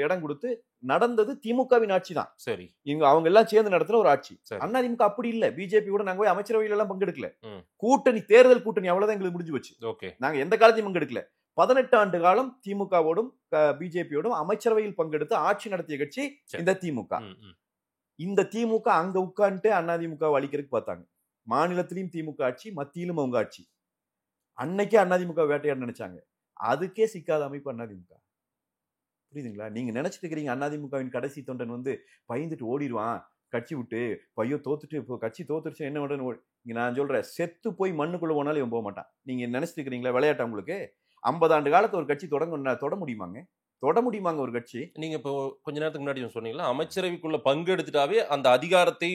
இடம் கொடுத்து நடந்தது திமுகவின் ஆட்சி தான். சரி. இவங்க அவங்க எல்லாம் சேர்ந்து நடத்துற ஒரு ஆட்சி. அண்ணா திமுக அப்படி இல்ல. பிஜேபி கூட நாங்க போய் அமைச்சரவையில எல்லாம் பங்கெடுக்கல. கூட்டணி, தேர்தல் கூட்டணி அவ்வளவுதான் எங்களுக்கு முடிஞ்சு போச்சு. நாங்க எந்த காலத்தையும் பங்கெடுக்கல. 18 ஆண்டு காலம் திமுகவோடும் பிஜேபியோடும் அமைச்சரவையில் பங்கெடுத்து ஆட்சி நடத்திய கட்சி இந்த திமுக. இந்த திமுக அங்க உட்கார்ந்துட்டு அதிமுக அழிக்கிறதுக்கு பார்த்தாங்க. மாநிலத்திலையும் திமுக ஆட்சி, மத்தியிலும் அவங்க ஆட்சி. அன்னைக்கே அதிமுக வேட்டையாட நினைச்சாங்க. அதுக்கே சிக்காத அமைப்பு அதிமுக. புரியுதுங்களா? நீங்க நினைச்சிட்டு இருக்கிறீங்க அதிமுகவின் கடைசி தொண்டன் பயந்துட்டு ஓடிடுவான் கட்சி விட்டு, பையோ தோத்துட்டு, இப்போ கட்சி தோத்துருச்சு என்ன பண்றேன்னு. நான் சொல்றேன், செத்து போய் மண்ணுக்குள்ள போனாலும் இவன் போக மாட்டான். நீங்க நினைச்சிட்டு இருக்கிறீங்களா விளையாட்டா? உங்களுக்கு 50 ஆண்டு காலத்து ஒரு கட்சி தொட முடியுமாங்க? தொட முடியுமாங்க ஒரு கட்சி? நீங்க இப்போ கொஞ்ச நேரத்துக்கு முன்னாடி சொன்னீங்களா, அமைச்சரவைக்குள்ள பங்கெடுத்துட்டாவே அந்த அதிகாரத்தை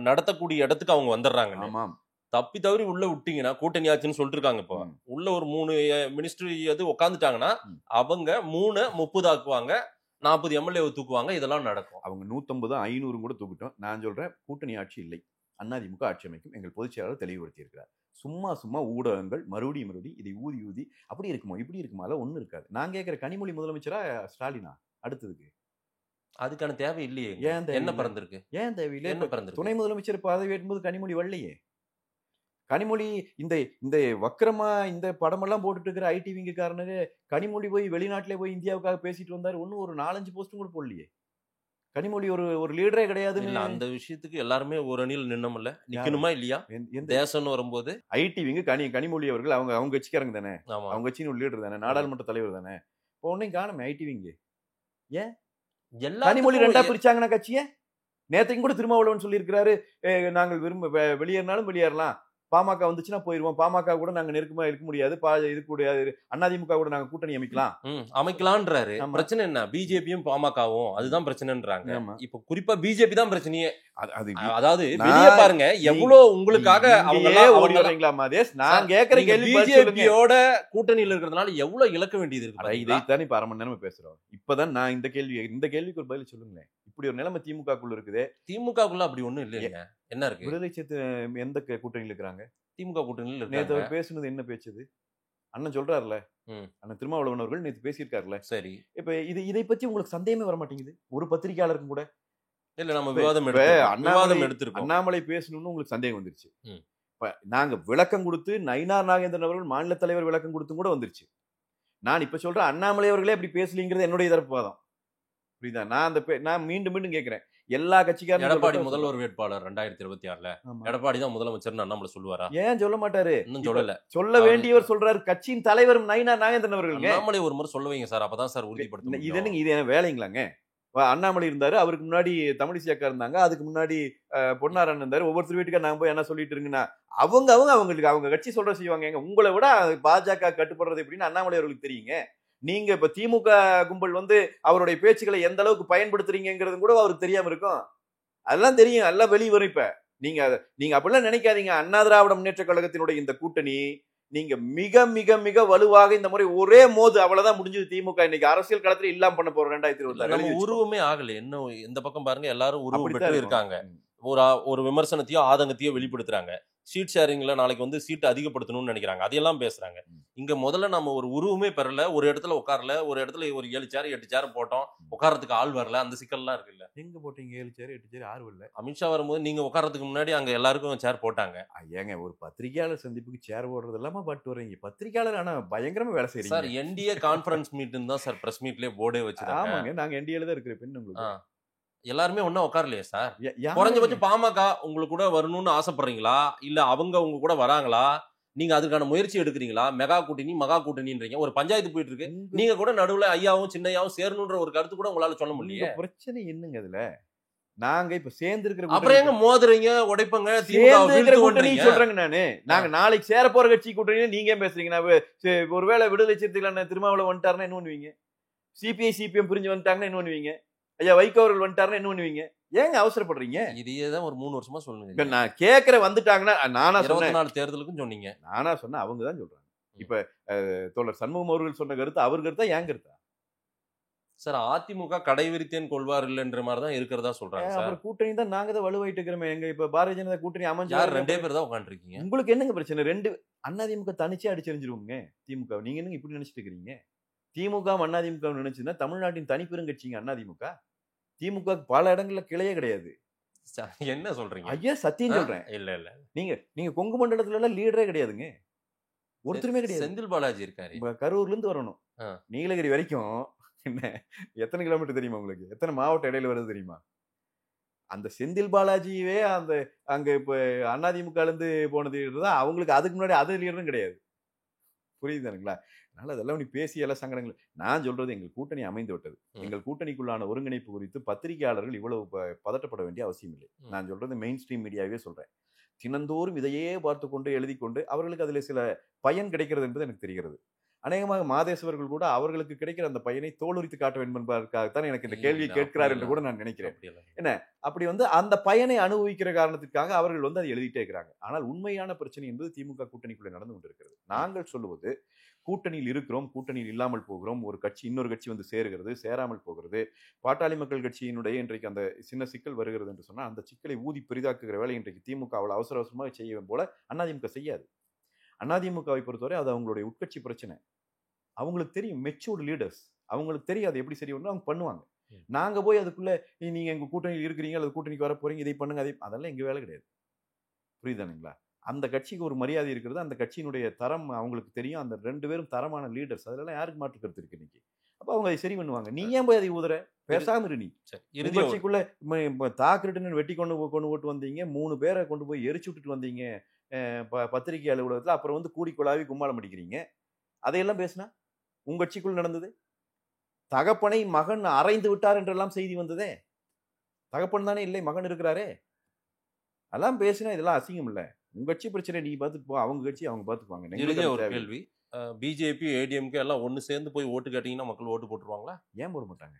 நடத்தக்கூடிய இடத்துக்கு அவங்க வந்துடுறாங்க. ஆமாம். தப்பி தவறி உள்ள விட்டீங்கன்னா கூட்டணி ஆச்சுன்னு சொல்லிட்டு இருக்காங்க. இப்போ உள்ள ஒரு 3 மினிஸ்ட்ரி உட்காந்துட்டாங்கன்னா அவங்க 3 30 ஆக்குவாங்க, 40 எம்எல்ஏ தூக்குவாங்க. இதெல்லாம் நடக்கும். அவங்க 150 500 கூட தூக்கிட்டோம். நான் சொல்றேன், கூட்டணி ஆட்சி இல்லை, அதிமுக ஆட்சி அமைக்கும். எங்கள் பொதுச் செயலாளர் தெளிவுபடுத்தி இருக்கிறார். சும்மா ஊடகங்கள் மறுபடியும் இதை ஊதி அப்படி இருக்குமோ இப்படி இருக்குமோ, அதெல்லாம் ஒண்ணு இருக்காது. நான் கேட்கிற, கனிமொழி முதலமைச்சரா ஸ்டாலினா அடுத்ததுக்கு? அதுக்கான தேவை இல்லையே. ஏன் என்ன பிறந்திருக்கு? ஏன் தேவையில்லை? என்ன பிறந்திருக்கு? துணை முதலமைச்சர் பதவி ஏற்றும்போது கனிமொழி வரலையே. கனிமொழி இந்த வக்கரமா இந்த படமெல்லாம் போட்டுட்டு இருக்கிற ஐடிவிங்காரனு கனிமொழி போய் வெளிநாட்டிலே போய் இந்தியாவுக்காக பேசிட்டு வந்தாரு. ஒன்னும் ஒரு 4-5 போஸ்டும் கூட போடலையே. கனிமொழி ஒரு லீடரே கிடையாது. அந்த விஷயத்துக்கு எல்லாருமே ஒரு அணியில் நின்னோம்ல, நிக்கணுமா இல்லையா? தேசம்னு வரும்போது ஐடிவிங்க கனிமொழி அவர்கள் அவங்க கட்சிக்காரங்க தானே, அவங்க கட்சியின் ஒரு லீடர் தானே, நாடாளுமன்ற தலைவர் தானே. இப்போ ஒன்னையும் காணுமே ஐடிவிங்க. ஏன் கனிமொழி 2ஆ பிரிச்சாங்கன்னா கட்சியை? நேத்தையும் கூட திருமாவளவன் சொல்லி இருக்கிறாரு, நாங்கள் வெளியேறினாலும் வெளியேறலாம், பாமக வந்துச்சுன்னா போயிருவோம், பாமக கூட நாங்க நெருக்கமா இருக்க முடியாது, இது கூட அதிமுக கூட நாங்க கூட்டணி அமைக்கலான்றாரு. பிரச்சனை என்ன? பிஜேபியும் பாமகவும் அதுதான் பிரச்சனைன்றாங்க. இப்ப குறிப்பா பிஜேபி தான் பிரச்சனையே. அதாவது வெளியே பாருங்க எவ்வளவு உங்களுக்காக பிஜேபியோட கூட்டணியில் இருக்கிறதுனால எவ்வளவு இழக்க வேண்டியது இருக்கு. இதைத்தான் இப்ப 1/2 மணி நேரம் பேசுறோம். இப்பதான் நான் இந்த கேள்விக்கு ஒரு பதில் சொல்லுங்களேன். இப்படி ஒரு நிலைமை திமுகக்குள்ள இருக்குது. திமுகக்குள்ள அப்படி ஒண்ணும் இல்லைங்க. என்ன இருக்கு? விடுதலை சேர்த்து எந்த கூட்டணியில் இருக்கிறாங்க? திமுக கூட்டணியில். நேத்து அவர் பேசுனது என்ன பேச்சுது? அண்ணன் சொல்றாருல, அண்ணன் திருமாவளவன் அவர்கள் நேத்து பேசியிருக்காருல. சரி. இப்ப இதை பத்தி உங்களுக்கு சந்தேகமே வர மாட்டேங்குது ஒரு பத்திரிகையாளருக்கும் கூட? இல்ல, நம்ம விவாதம் எடுத்திருக்கோம். அண்ணாமலை பேசணும்னு உங்களுக்கு சந்தேகம் வந்துருச்சு. இப்ப நாங்க விளக்கம் கொடுத்து, நயினார் நாகேந்திரன் அவர்கள் மாநில தலைவர் விளக்கம் கொடுத்தும் கூட வந்துருச்சு. நான் இப்ப சொல்றேன், அண்ணாமலை அவர்களே அப்படி பேசலங்கிறது என்னுடைய தரப்பு வாதம். புரியுதா? நான் மீண்டும் கேட்கிறேன், எல்லா கட்சிக்காரும் எடப்பாடி முதல்வர் வேட்பாளர் 2026ல எடப்பாடி தான் முதலமைச்சர் அண்ணாமலை சொல்லுவாரா? ஏன் சொல்ல மாட்டாரு? இன்னும் சொல்லல. சொல்ல வேண்டியவர் சொல்றாரு. கட்சியின் தலைவர் நயினார் நாகேந்திரன் அவர்கள். அண்ணாமலை ஒரு முறை சொல்ல வைங்க சார், அப்பதான் சார் உறுதிப்படுத்த. இது என்ன வேலைங்களாங்க? அண்ணாமலை இருந்தாரு, அவருக்கு முன்னாடி தமிழிசை அக்கா இருந்தாங்க, அதுக்கு முன்னாடி பொன்னாரன் இருந்தாரு. ஒவ்வொருத்தர் வீட்டுக்கா நாங்க போய் என்ன சொல்லிட்டு இருக்குன்னா அவங்களுக்கு அவங்க கட்சி சொல்ற செய்வாங்க. உங்களை விட பாஜக கட்டுப்படுறது எப்படின்னு அண்ணாமலை அவர்களுக்கு தெரியுங்க. நீங்க இப்ப திமுக கும்பல் அவருடைய பேச்சுக்களை எந்த அளவுக்கு பயன்படுத்துறீங்கிறது கூட அவருக்கு தெரியாம இருக்கும். அதெல்லாம் தெரியும், எல்லாம் வெளியே வரும். இப்ப நீங்க அப்படிலாம் நினைக்காதீங்க. அண்ணா திராவிட முன்னேற்ற கழகத்தினுடைய இந்த கூட்டணி நீங்க மிக மிக மிக வலுவாக இந்த முறை ஒரே மோது அவ்வளவுதான் முடிஞ்சது. திமுக இன்னைக்கு அரசியல் களத்துல இல்லாம பண்ண போறோம். 2026 உருவமே ஆகல. இன்னும் இந்த பக்கம் பாருங்க, எல்லாரும் உருவம் பெற்று இருக்காங்க. ஒரு விமர்சனத்தையோ ஆதங்கத்தையோ வெளிப்படுத்துறாங்க. சீட் ஷேரிங்ல நாளைக்கு சீட் அதிகப்படுத்தணும்னு நினைக்கிறாங்க, அதையெல்லாம் பேசுறாங்க. இங்க முதல்ல நம்ம ஒரு உருவமே பெறல, ஒரு இடத்துல உட்காரல, ஒரு இடத்துல ஒரு 7 சேர் 8 சேர் போட்டோம், உட்காரத்துக்கு ஆள் வரல. அந்த சிக்கல்லாம் இருக்குல்ல. எங்க போட்டீங்க? 7 சேர் 8 சேர் 6 வரல. அமித்ஷா வரும்போது நீங்க உட்காரத்துக்கு முன்னாடி அங்க எல்லாருக்கும் சேர் போட்டாங்க. ஏங்க ஒரு பத்திரிகையாளர் சந்திப்புக்கு சேர் போடுறது இல்லாம பட் வரீங்க. பத்திரிகையாளர் ஆனா பயங்கரமா வேலை செய்றீங்க சார். என்டிஏ கான்ஃபரன்ஸ் மீட்னு தான் சார் பிரஸ் மீட்லயே போர்டே வச்சிருக்காங்க. ஆமாங்க, நாங்க என்டிஏல தான் இருக்கிற பெண். உங்களுக்கு எல்லாருமே ஒண்ணா உட்காரலையே சார்? குறைஞ்சபட்சம் பாமக உங்களுக்கு கூட வரணும்னு ஆசைப்படுறீங்களா? இல்ல அவங்க உங்க கூட வராங்களா? நீங்க அதுக்கான முயற்சி எடுக்கிறீங்களா? மெகா கூட்டணி மகா கூட்டணின்றீங்க. ஒரு பஞ்சாயத்து போயிட்டு இருக்கு, நீங்க கூட நடுவுல ஐயாவும் சின்னையாவும் சேரணுன்ற ஒரு கருத்து கூட உங்களால சொல்ல முடியல. பிரச்சனை என்னங்க? அதுல நாங்க இப்ப சேர்ந்து இருக்கிற அப்புறம் எங்க மோதுறீங்க உடைப்பங்க சொல்றேங்க நாங்க நாளைக்கு சேர போற கட்சி கூட்டணி நீங்க ஏன் பேசுறீங்க? ஒருவேளை விடுதலை சிறுத்தைகள் திருமாவளவன் வந்துட்டாருன்னா என்ன பண்ணுவீங்க? சிபிஐ சிபிஎம் பிரிஞ்சு வந்துட்டாங்கன்னா என்ன பண்ணுவீங்க? ஐயா வைகோ அவர்கள் வந்துட்டாருன்னா என்ன பண்ணுவீங்க? ஏங்க அவசரப்படுறீங்க? இதையேதான் ஒரு 3 வருஷமா சொல்லுங்க. நான் கேக்குற வந்துட்டாங்கன்னா நானா சொன்னேன். 24 தேர்தலுக்கும் சொன்னீங்க. நானா சொன்ன அவங்கதான் சொல்றாங்க. இப்ப தோழர் சண்முகம் அவர்கள் சொன்ன கருத்து அவர் கருத்தா ஏன் கருத்தா? சார் அதிமுக கடை விரித்தேன் கொள்வார் இல்லைன்ற மாதிரி தான் இருக்கிறதா சொல்றாங்க சார். அப்புறம் கூட்டணி தான் நாங்க தான் வலுவாயிட்டு இருக்கிறோமே. எங்க இப்ப பாரதிய ஜனதா கூட்டணி அமைஞ்சு யார் 2 பேர் தான் உட்காந்துருக்கீங்க. உங்களுக்கு என்னங்க பிரச்சனை? 2 அதிமுக தனிச்சே அடிச்செறிஞ்சிருவோங்க திமுக. நீங்க என்னங்க இப்படி நினைச்சிட்டு இருக்கீங்க? திமுக அதிமுக நினைச்சுன்னா தமிழ்நாட்டின் தனிப்பெருங்கட்சிங்க அதிமுக. திமுக பல இடங்கள்ல கிளையே கிடையாது. என்ன சொல்றீங்க? ஐயா சத்தியம் சொல்றேன். இல்ல நீங்க கொங்கு மண்டலத்துல எல்லாம் லீடரே கிடையாதுங்க. ஒருத்தருமே கிடையாது. செந்தில் பாலாஜி இருக்காரு. கரூர்ல இருந்து வரணும் நீலகிரி வரைக்கும். என்ன எத்தனை கிலோமீட்டர் தெரியுமா உங்களுக்கு? எத்தனை மாவட்ட இடையில வருது தெரியுமா? அந்த செந்தில் பாலாஜியே அங்க இப்ப அதிமுக இருந்து போனது தான் அவங்களுக்கு. அதுக்கு முன்னாடி அது லீடரும் கிடையாது. புரியுதுங்களா? அதனால அதெல்லாம் நீ பேசி எல்லாம் சங்கடங்கள். நான் சொல்றது எங்கள் கூட்டணி அமைந்து விட்டது. எங்கள் கூட்டணிக்குள்ளான ஒருங்கிணைப்பு குறித்து பத்திரிகையாளர்கள் இவ்வளவு பதட்டப்பட வேண்டிய அவசியம் இல்லை. நான் சொல்றது மெயின் ஸ்ட்ரீம் மீடியாவே சொல்றேன். தினந்தோறும் இதையே பார்த்து கொண்டு எழுதி கொண்டு அவர்களுக்கு அதுல சில பயன் கிடைக்கிறது என்பது எனக்கு தெரிகிறது. அநேகமாக மாதேஸ்வர்கள் கூட அவர்களுக்கு கிடைக்கிற அந்த பயனை தோலுரித்து காட்ட வேண்டும் என்பதற்காகத்தான் எனக்கு இந்த கேள்வியை கேட்கிறார் என்று கூட நான் நினைக்கிறேன். என்ன அப்படி அந்த பயனை அனுபவிக்கிற காரணத்திற்காக அவர்கள் அதை எழுதிட்டே இருக்கிறாங்க. ஆனால் உண்மையான பிரச்சனை என்பது திமுக கூட்டணிக்குள்ளே நடந்து கொண்டிருக்கிறது. நாங்கள் சொல்லுவது கூட்டணியில் இருக்கிறோம், கூட்டணியில் இல்லாமல் போகிறோம். ஒரு கட்சி இன்னொரு கட்சி வந்து சேருகிறது, சேராமல் போகிறது. பாட்டாளி மக்கள் கட்சியினுடைய இன்றைக்கு அந்த சின்ன சிக்கல் வருகிறது என்று சொன்னால் அந்த சிக்கலை ஊதி பெரிதாக்குகிற வேலை இன்றைக்கு திமுக அவ்வளவு அவசர அவசரமாக செய்ய போல அதிமுக செய்யாது. அதிமுகவை பொறுத்தவரை அது அவங்களுடைய உட்கட்சி பிரச்சனை. அவங்களுக்கு தெரியும், மெச்சூர்டு லீடர்ஸ். அவங்களுக்கு தெரியும் அது எப்படி சரி ஒன்று அவங்க பண்ணுவாங்க. நாங்க போய் அதுக்குள்ள நீங்க எங்க கூட்டணியில் இருக்கிறீங்க அல்லது கூட்டணிக்கு வர போறீங்க, இதை பண்ணுங்க, அதெல்லாம் எங்க வேலை கிடையாது. புரியுதானுங்களா? அந்த கட்சிக்கு ஒரு மரியாதை இருக்கிறது. அந்த கட்சியினுடைய தரம் அவங்களுக்கு தெரியும். அந்த 2 பேரும் தரமான லீடர்ஸ். அதெல்லாம் யாருக்கு மாற்று கருத்து இருக்கு இன்னைக்கு? அப்ப அவங்க அதை சரி பண்ணுவாங்க. நீ ஏன் போய் அதை ஊதுற? பேசாம இரு. நீ கட்சிக்குள்ள தாக்கிட்டு வெட்டி கொண்டு ஓட்டு வந்தீங்க. 3 பேரை கொண்டு போய் எரிச்சு விட்டுட்டு வந்தீங்க பத்திரிகை அலுவலகத்துல. அப்புறம் கூடி கொளாவி கும்மாளம் அடிக்கிறீங்க. அதையெல்லாம் பேசினா உங்க கட்சிக்குள் நடந்தது. தகப்பனை மகன் அறைந்து விட்டார் என்றெல்லாம் செய்தி வந்ததே. தகப்பன் தானே இல்லை, மகன் இருக்கிறாரே. அதெல்லாம் பேசினா இதெல்லாம் அசிங்கம் இல்ல. உங்க கட்சி பிரச்சனை நீ பார்த்துட்டு போ, அவங்க கட்சி அவங்க பார்த்துக்குவாங்க. ஒரு கேள்வி, பிஜேபி ஏடிஎம்கே எல்லாம் ஒன்னு சேர்ந்து போய் ஓட்டு கேட்டீங்கன்னா மக்கள் ஓட்டு போட்டுருவாங்களா? ஏன் போட மாட்டாங்க?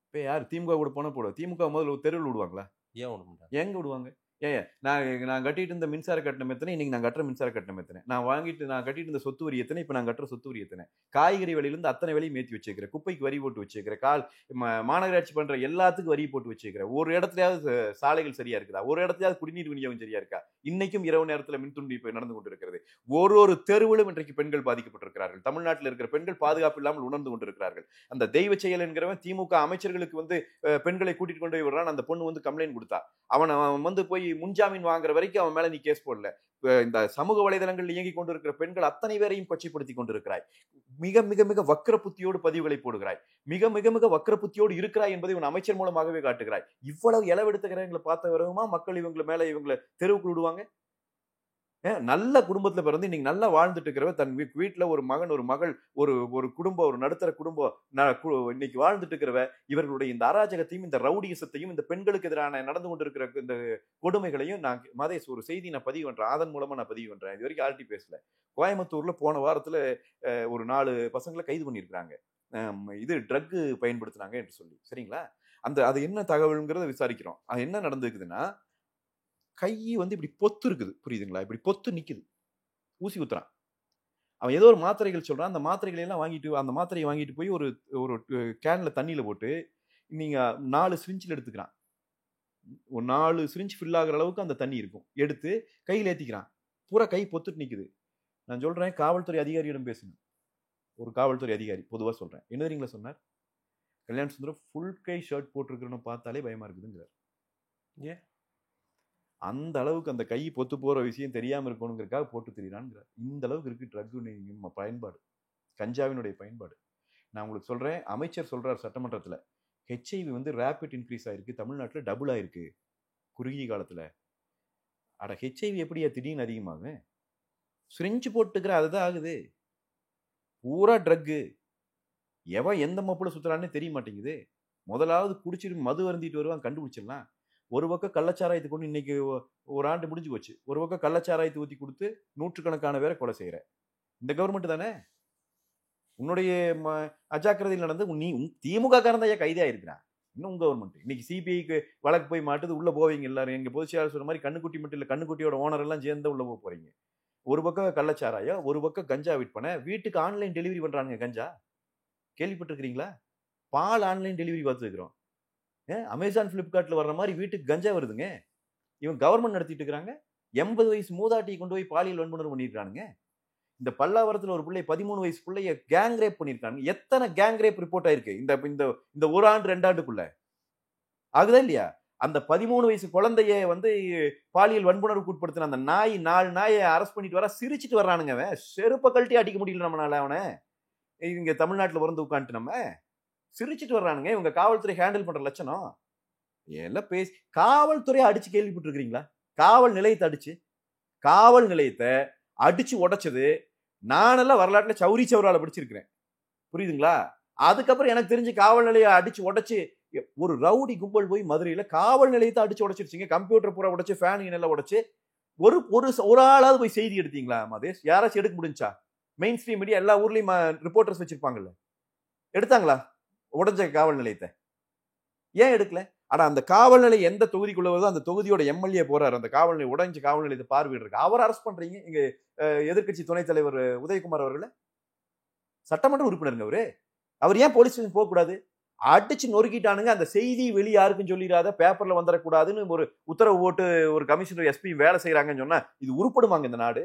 இப்ப யார் திமுக கூட போனா போடுவோம். திமுக முதல்ல தெருவில் விடுவாங்களா? ஏன் விட மாட்டாங்க? எங்க விடுவாங்க? நான் கட்டிட்டு இருந்த மின்சார கட்டணம் எத்தனை, இன்னைக்கு நான் கட்டுற மின்சார கட்டணம் எத்தனை? நான் கட்டிட்டு இருந்த சொத்து வரி எத்தனை, இப்ப நான் கட்டுற சொத்து வரி எத்தனை? காய்கறி விலையிலிருந்து அத்தனை விலையும் ஏற்றி வச்சிருக்கிறேன். குப்பைக்கு வரி போட்டு வச்சிருக்கிறேன். மாநகராட்சி பண்ற எல்லாத்துக்கும் வரி போட்டு வச்சிருக்கிறேன். ஒரு இடத்துலயாவது சாலைகள் சரியா இருக்குதா? ஒரு இடத்துலயாவது குடிநீர் விநியோகம் சரியா இருக்கா? இன்னைக்கும் இரவு நேரத்தில் மின்துண்டிப்பு நடந்து கொண்டிருக்கிறது. ஒரு தெருவிலும் இன்றைக்கு பெண்கள் பாதிக்கப்பட்டிருக்கிறார்கள். தமிழ்நாட்டில் இருக்கிற பெண்கள் பாதுகாப்பு இல்லாமல் உணர்ந்து கொண்டிருக்கிறார்கள். அந்த தெய்வ செயல் என்கிறவன் திமுக அமைச்சர்களுக்கு பெண்களை கூட்டிட்டு கொண்டு போய் விடுறான். அந்த பொண்ணு கம்ப்ளைண்ட் கொடுத்தா அவன் போய் முன்ஜாமீன் வாங்குற வரைக்கும் அவன் மேல நீ கேஸ் போடல. இந்த சமூக வலைதளங்களில் இயங்கி கொண்டிருக்கிற பெண்கள் அத்தனை பேரையும் கொச்சைப்படுத்தி கொண்டிருக்கிறாய். மிக மிக மிக வக்கர புத்தியோடு பதிவுகளை போடுகிறாய். மிக மிக மிக வக்கர புத்தியோடு இருக்கிறாய் என்பதை உன் அமைச்சர் மூலமாகவே காட்டுகிறாய். இவ்வளவு இளவெடுத்துக்கிறவங்களை பார்த்த வரவுமா மக்கள் இவங்களை மேல இவங்களை தெருவுக்கு விடுவாங்க? நல்ல குடும்பத்துல பிறந்து இன்னைக்கு நல்லா வாழ்ந்துட்டு இருக்கிறவ தன் வீட்டுல ஒரு மகன் ஒரு மகள் ஒரு குடும்பம், ஒரு நடுத்தர குடும்பம் இன்னைக்கு வாழ்ந்துட்டு இருக்கிறவ இவர்களுடைய இந்த அராஜகத்தையும் இந்த ரவுடியசத்தையும் இந்த பெண்களுக்கு எதிரான நடந்து கொண்டிருக்கிற இந்த கொடுமைகளையும் நான் மதேஷ் ஒரு செய்தி நான் பதிவு பண்றேன். அதன் மூலமா நான் பதிவு பண்றேன். இது வரைக்கும் ஆர்டி பேசல. கோயம்புத்தூர்ல போன வாரத்துல ஒரு 4 பசங்களை கைது பண்ணியிருக்கிறாங்க. இது ட்ரக் பயன்படுத்தினாங்க என்று சொல்லி. சரிங்களா? அது என்ன தகவல்ங்கிறத விசாரிக்கிறோம். அது என்ன நடந்துக்குதுன்னா, கை இப்படி பொத்து இருக்குது. புரியுதுங்களா? இப்படி பொத்து நிக்குது. ஊசி குத்துறான். அவன் ஏதோ ஒரு மாத்திரைகள் சொல்றான். அந்த மாத்திரைகளை எல்லாம் அந்த மாத்திரையை வாங்கிட்டு போய் ஒரு கேன்ல தண்ணியில போட்டு நீங்க 4 சிரிஞ்சில் எடுத்துக்கிறான். ஒரு 4 சிரிஞ்ச் ஃபில் ஆகிற அளவுக்கு அந்த தண்ணி இருக்கும். எடுத்து கையில் ஏத்திக்கிறான். பூரா கை பொத்துட்டு நிக்குது. நான் சொல்றேன், காவல்துறை அதிகாரியிடம் பேசுங்க. ஒரு காவல்துறை அதிகாரி பொதுவா சொல்றேன். என்ன தெரியுங்களா சொன்னார்? கல்யாண சுந்தரம் ஃபுல் கை ஷர்ட் போட்டிருக்கிறன்னு பார்த்தாலே பயமா இருக்குதுங்கிறார். ஏன் அந்த அளவுக்கு அந்த கை பொத்து போற விஷயம் தெரியாம இருக்கணுங்கிறதுக்காக போட்டு தெரியுறான்ங்கிறார். இந்த அளவுக்கு இருக்கு ட்ரக் பயன்பாடு, கஞ்சாவினுடைய பயன்பாடு. நான் உங்களுக்கு சொல்றேன், அமைச்சர் சொல்றார் சட்டமன்றத்துல, ஹெச்ஐவி ரேபிட் இன்க்ரீஸ் ஆயிருக்கு, தமிழ்நாட்டில் டபுள் ஆயிருக்கு குறுகிய காலத்துல. அட ஹெச்ஐவி எப்படியா திடீர்னு அதிகமாகும்? சிரிஞ்சு போட்டுக்கிற அதுதான் ஆகுது. பூரா ட்ரக்கு. எவன் எந்த மப்புல சுத்துறான்னு தெரிய மாட்டேங்குது. முதலாவது குடிச்சிட்டு மது அருந்திட்டு வருவான், கண்டுபிடிச்சிடலாம். ஒரு பக்கம் கள்ளச்சாராயத்தை கொண்டு இன்னைக்கு ஒரு ஆண்டு முடிஞ்சு போச்சு. ஒரு பக்கம் கள்ளச்சாராயத்தை ஊத்தி கொடுத்து நூற்றுக்கணக்கான பேரை கொலை செய்யற இந்த கவர்மெண்ட் தானே. உன்னுடைய அஜாக்கிரதையில் நடந்து நீ திமுக காரந்தையா கைதே ஆயிருக்கிறான். இன்னும் கவர்மெண்ட் இன்னைக்கு சிபிஐக்கு வழக்கு போய் மாட்டுது, உள்ள போவீங்க எல்லாரும். எங்க பொதுச் செயலாளர் சொல்ற மாதிரி கண்ணுக்குட்டி மட்டும் இல்ல, கண்ணுக்குட்டியோட ஓனர் எல்லாம் சேர்ந்து உள்ள போறீங்க. ஒரு பக்கம் கள்ளச்சாராயம், ஒரு பக்கம் கஞ்சா விற்பனை. வீட்டுக்கு ஆன்லைன் டெலிவரி பண்றாங்க கஞ்சா. கேள்விப்பட்டிருக்கிறீங்களா? பால் ஆன்லைன் டெலிவரி பார்த்துருக்கிறோம். அமேசான் பிளிப்கார்ட்ல வர்ற மாதிரி வீட்டுக்கு கஞ்சா வருதுங்க. இவன் கவர்மெண்ட் நடத்திட்டு இருக்கிறாங்க. 80 வயசு மூதாட்டியை கொண்டு போய் பாலியல் வன்புணர்வு பண்ணிருக்கானுங்க. இந்த பல்லாவரத்துல ஒரு பிள்ளை 13 வயசு பிள்ளைய கேங் ரேப் பண்ணிருக்காங்க. எத்தனை கேங் ரேப் ரிப்போர்ட் ஆயிருக்கு இந்த ஒரு ஆண்டு 2 ஆண்டுக்குள்ள? ஆகுதா இல்லையா? அந்த 13 வயசு குழந்தைய பாலியல் வன்புணர்வுக்கு உட்படுத்தின அந்த நாய் 4 நாயை அரெஸ்ட் பண்ணிட்டு வர சிரிச்சிட்டு வர்றானுங்க. அவன் செருப்ப கழட்டி அடிக்க முடியல நம்மளால. அவனை இங்க தமிழ்நாட்டுல வந்து உட்காந்துட்டு நம்ம சிரிச்சிட்டு வர்றானுங்க. இவங்க காவல்துறை ஹேண்டில் பண்ற லட்சணம் எல்லாம் பேசி. காவல்துறையை அடிச்சு கேள்விப்பட்டிருக்கிறீங்களா? காவல் நிலையத்தை அடிச்சு உடைச்சது நானெல்லாம் வரலாற்றுல சௌரி சௌரால படிச்சிருக்கிறேன். புரியுதுங்களா? அதுக்கப்புறம் எனக்கு தெரிஞ்சு காவல் நிலையை அடிச்சு உடைச்சு ஒரு ரவுடி கும்பல் போய் மதுரையில காவல் நிலையத்தை அடிச்சு உடைச்சிருச்சிங்க. கம்ப்யூட்டர் பூரா உடைச்சு, ஃபேன் எல்லாம் உடைச்சு. ஒரு ஆளாவது போய் செய்தி எடுத்தீங்களா மதேஷ்? யாராச்சும் எடுக்க முடிஞ்சா? மெயின் ஸ்ட்ரீம் மீடியா எல்லா ஊர்லயும் ரிப்போர்ட்டர்ஸ் வச்சிருப்பாங்கல்ல, எடுத்தாங்களா உடைஞ்ச காவல் நிலையத்தை? ஏன் எடுக்கல? ஆனா அந்த காவல் நிலையம் எந்த தொகுதிக்குள்ள வருதோ அந்த தொகுதியோட எம்எல்ஏ போறாரு, அந்த காவல் நிலையம் உடைஞ்ச காவல் நிலையத்தை பார்வையிடுறாரு. அவர் அரெஸ்ட் பண்றீங்க. இங்க எதிர்க்கட்சி துணைத் தலைவர் உதயகுமார் அவர்களை, சட்டமன்ற உறுப்பினருங்க அவர் ஏன் போலீஸ் ஸ்டேஷன் போக கூடாது? அடிச்சு நொறுக்கிட்டானுங்க. அந்த செய்தி வெளியே யாருக்கும் சொல்லிடாத, பேப்பர்ல வந்துடக்கூடாதுன்னு ஒரு உத்தரவு போட்டு ஒரு கமிஷனர் எஸ்பி வேலை செய்யறாங்கன்னு சொன்னா இது உருப்படுமாங்க இந்த நாடு?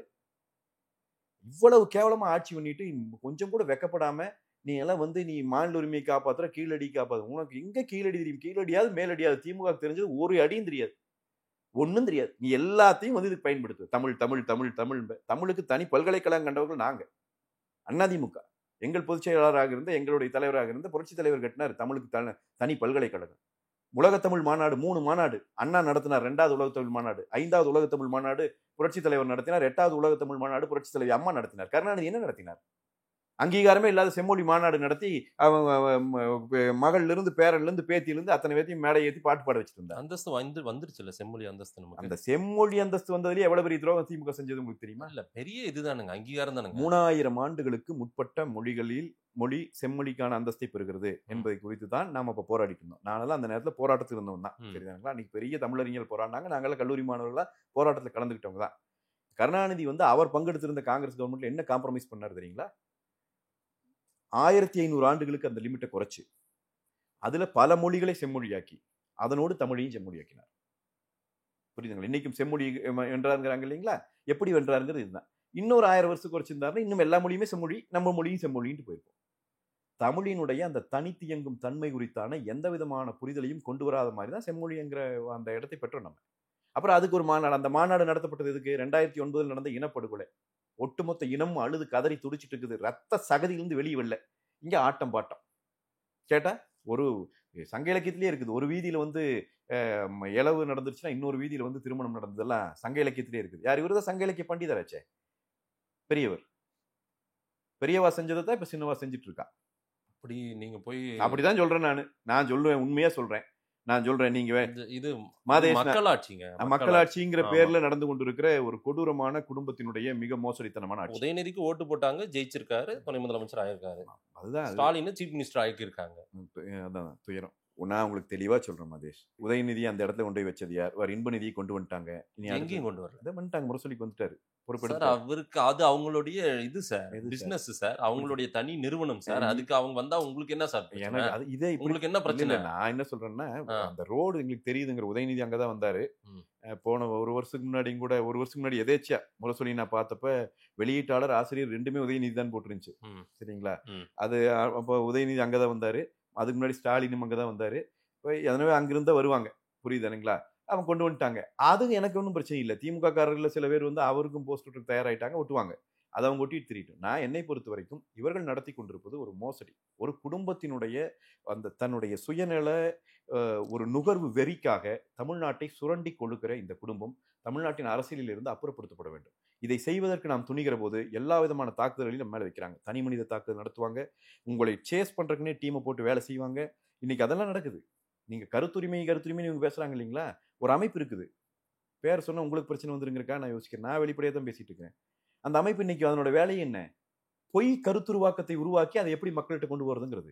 இவ்வளவு கேவலமா ஆட்சி பண்ணிட்டு கொஞ்சம் கூட வெக்கப்படாம நீ எல்லாம் நீ மாநில உரிமையை காப்பாத்துற, கீழடி காப்பாத்து. உனக்கு எங்க கீழடி தெரியும்? கீழடியாவது மேலடியாது. திமுக தெரிஞ்சது ஒரு அடியும் தெரியாது, ஒன்னும் தெரியாது. நீ எல்லாத்தையும் இதுக்கு பயன்படுத்து. தமிழ் தமிழ் தமிழ் தமிழ். தமிழுக்கு தனி பல்கலைக்கழகம் கண்டவர்கள் நாங்க. அதிமுக எங்கள் பொதுச் செயலாளராக இருந்த எங்களுடைய தலைவராக இருந்த புரட்சி தலைவர் கட்டினார் தமிழுக்கு தனி பல்கலைக்கழகம். உலகத்தமிழ் மாநாடு 3 மாநாடு அண்ணா நடத்தினார். 2வது உலகத்தமிழ் மாநாடு, 5வது உலகத்தமிழ் மாநாடு புரட்சி தலைவர் நடத்தினார். 8வது உலகத்தமிழ் மாநாடு புரட்சி தலைவர் அம்மா நடத்தினார். கருணாநிதி என்ன நடத்தினார்? அங்கீகாரமே இல்லாத செம்மொழி மாநாடு நடத்தி மகள்ல இருந்து பேரன்ல இருந்து பேத்தியில இருந்து அத்தனை பேத்தையும் மேடை ஏற்றி பாட்டு பாட வச்சுட்டு இருந்தார். அந்தஸ்து வந்துருச்சுல்ல செம்மொழி அந்தஸ்து. அந்த செம்மொழி அந்தஸ்து வந்ததுலயே எவ்வளவு பெரிய துரோகம் திமுக செஞ்சது உங்களுக்கு தெரியுமா? இல்ல, பெரிய இதுதானுங்க, அங்கீகாரம் தானுங்க. 3000 ஆண்டுகளுக்கு முற்பட்ட மொழி செம்மொழிக்கான அந்தஸ்தை பெறுகிறது என்பதை குறித்து தான் நாம இப்ப போராடிட்டு இருந்தோம். நானெல்லாம் அந்த நேரத்துல போராட்டத்தில் இருந்தவங்க தான். சரிதாங்களா? அன்னைக்கு பெரிய தமிழறிஞர்கள் போராடினாங்க. நாங்கெல்லாம் கல்லூரி மாணவர்களா போராட்டத்தில் கலந்துக்கிட்டவங்க தான். கருணாநிதி அவர் பங்கெடுத்திருந்த காங்கிரஸ் கவர்மெண்ட்ல என்ன காம்ப்ரமைஸ் பண்ணாரு தெரியுங்களா? 1500 ஆண்டுகளுக்கு அந்த லிமிட்டை குறைச்சு அதுல பல மொழிகளை செம்மொழியாக்கி அதனோடு தமிழையும் செம்மொழியாக்கினார். புரியுதுங்களா? இன்னைக்கும் செம்மொழி வென்றாருங்கிறாங்க இல்லைங்களா? எப்படி வென்றாருங்கிறது இதுதான். இன்னொரு 1000 வருஷம் குறைச்சிருந்தாருன்னா இன்னும் எல்லா மொழியுமே செம்மொழி, நம்ம மொழியும் செம்மொழின்ட்டு போயிருப்போம். தமிழினுடைய அந்த தனித்தியங்கும் தன்மை குறித்தான எந்த விதமான புரிதலையும் கொண்டு வராத மாதிரி தான் செம்மொழிங்கிற அந்த இடத்தை பெற்றோம் நம்ம. அப்புறம் அதுக்கு ஒரு மாநாடு. அந்த மாநாடு நடத்தப்பட்டது எதுக்கு? 2009 நடந்த இனப்படுகொலை. ஒட்டுமொத்த இனமும் அழுது கதறி துடிச்சிட்டு இருக்குது. ரத்த சகதியிலிருந்து வெளியே வரல. இங்க ஆட்டம் பாட்டம். கேட்டா ஒரு சங்க இலக்கியத்திலேயே இருக்குது. ஒரு வீதியில இளவு நடந்துருச்சுன்னா இன்னொரு வீதியில திருமணம் நடந்ததெல்லாம் சங்க இலக்கியத்திலே இருக்குது. யார்? இவருதான் சங்க இலக்கிய பண்டிதராச்சே. பெரியவா செஞ்சதை தான் இப்ப சின்னவா செஞ்சுட்டு இருக்கா. அப்படி நீங்க போய் அப்படிதான் சொல்றேன். நான் சொல்றேன், உண்மையா சொல்றேன். நான் சொல்றேன், நீங்க இது மக்களாட்சிங்கிற பேர்ல நடந்து கொண்டிருக்கிற ஒரு கொடூரமான குடும்பத்தினுடைய மிக மோசடித்தனமான ஆட்சி. உதயநிதிக்கு ஓட்டு போட்டாங்க, ஜெயிச்சிருக்காரு, துணை முதலமைச்சர் ஆயிருக்காரு. அதுதான் ஸ்டாலின் சீஃப் மினிஸ்டர் ஆகியிருக்காங்க. அதான் துயரம். நான் உங்களுக்கு தெளிவா சொல்றேன் மதேஷ். உதயநிதி அந்த இடத்துல கொண்டு போய் வச்சது யார்? இன்ப நிதியை கொண்டு வந்துட்டாங்க. எங்கேயும் கொண்டு வரல, வந்துட்டாங்க. முரசொலிக்கு வந்துட்டாரு. அவருக்கு அது அவங்களுடைய இது சார், பிசினஸ் சார், அவங்களுடைய தனி நிறுவனம் சார். அதுக்கு அவங்க வந்தா உங்களுக்கு என்ன சார்? இதே உங்களுக்கு என்ன பிரச்சனை? நான் என்ன சொல்றேன்னா, அந்த ரோடு எங்களுக்கு தெரியுதுங்கிற உதயநிதி அங்கதான் வந்தாரு. போன ஒரு வருஷத்துக்கு முன்னாடி எதேச்சியா முரசொலி நான் பார்த்தப்ப வெளியீட்டாளர் ஆசிரியர் 2மே உதயநிதி தான் போட்டுருந்துச்சு. சரிங்களா? அது அப்போ உதயநிதி அங்கதான் வந்தாரு. அதுக்கு முன்னாடி ஸ்டாலினும் அங்கதான் வந்தாரு. அதனால அங்கிருந்தா வருவாங்க. புரியுதுங்களா? அவங்க கொண்டு வந்துட்டாங்க. அது எனக்கு ஒன்றும் பிரச்சனை இல்லை. திமுக காரர்கள் சில பேர் அவருக்கும் போஸ்ட் தயாராயிட்டாங்க, ஒட்டுவாங்க. அதை அவங்க ஒட்டிட்டு திரிட்டும். நான் என்னை பொறுத்த வரைக்கும் இவர்கள் நடத்தி கொண்டிருப்பது ஒரு மோசடி. ஒரு குடும்பத்தினுடைய அந்த தன்னுடைய சுயநல ஒரு நுகர்வு வெறிக்காக தமிழ்நாட்டை சுரண்டி கொள்ளுகிற இந்த குடும்பம் தமிழ்நாட்டின் அரசியலில் இருந்து அப்புறப்படுத்தப்பட வேண்டும். இதை செய்வதற்கு நாம் துணிகிற போது எல்லா விதமான தாக்குதல்களையும் நம்ம மேல வைக்கிறாங்க. தனி மனித தாக்குதல் நடத்துவாங்க, உங்களை சேஸ் பண்றதுக்குன்னே டீமை போட்டு வேலை செய்வாங்க. இன்னைக்கு அதெல்லாம் நடக்குது. நீங்க கருத்துரிமை இவங்க பேசுறாங்க இல்லைங்களா, ஒரு அமைப்பு இருக்குது. பேர் சொன்னா உங்களுக்கு பிரச்சனை வந்துருங்கக்கா நான் யோசிக்கிறேன். நான் வெளிப்படையா தான் பேசிட்டு இருக்கேன். அந்த அமைப்பு இன்னைக்கு அதனோட வேலை என்ன? பொய் கருத்துருவாக்கத்தை உருவாக்கி அதை எப்படி மக்கள்கிட்ட கொண்டு போறதுங்கிறது.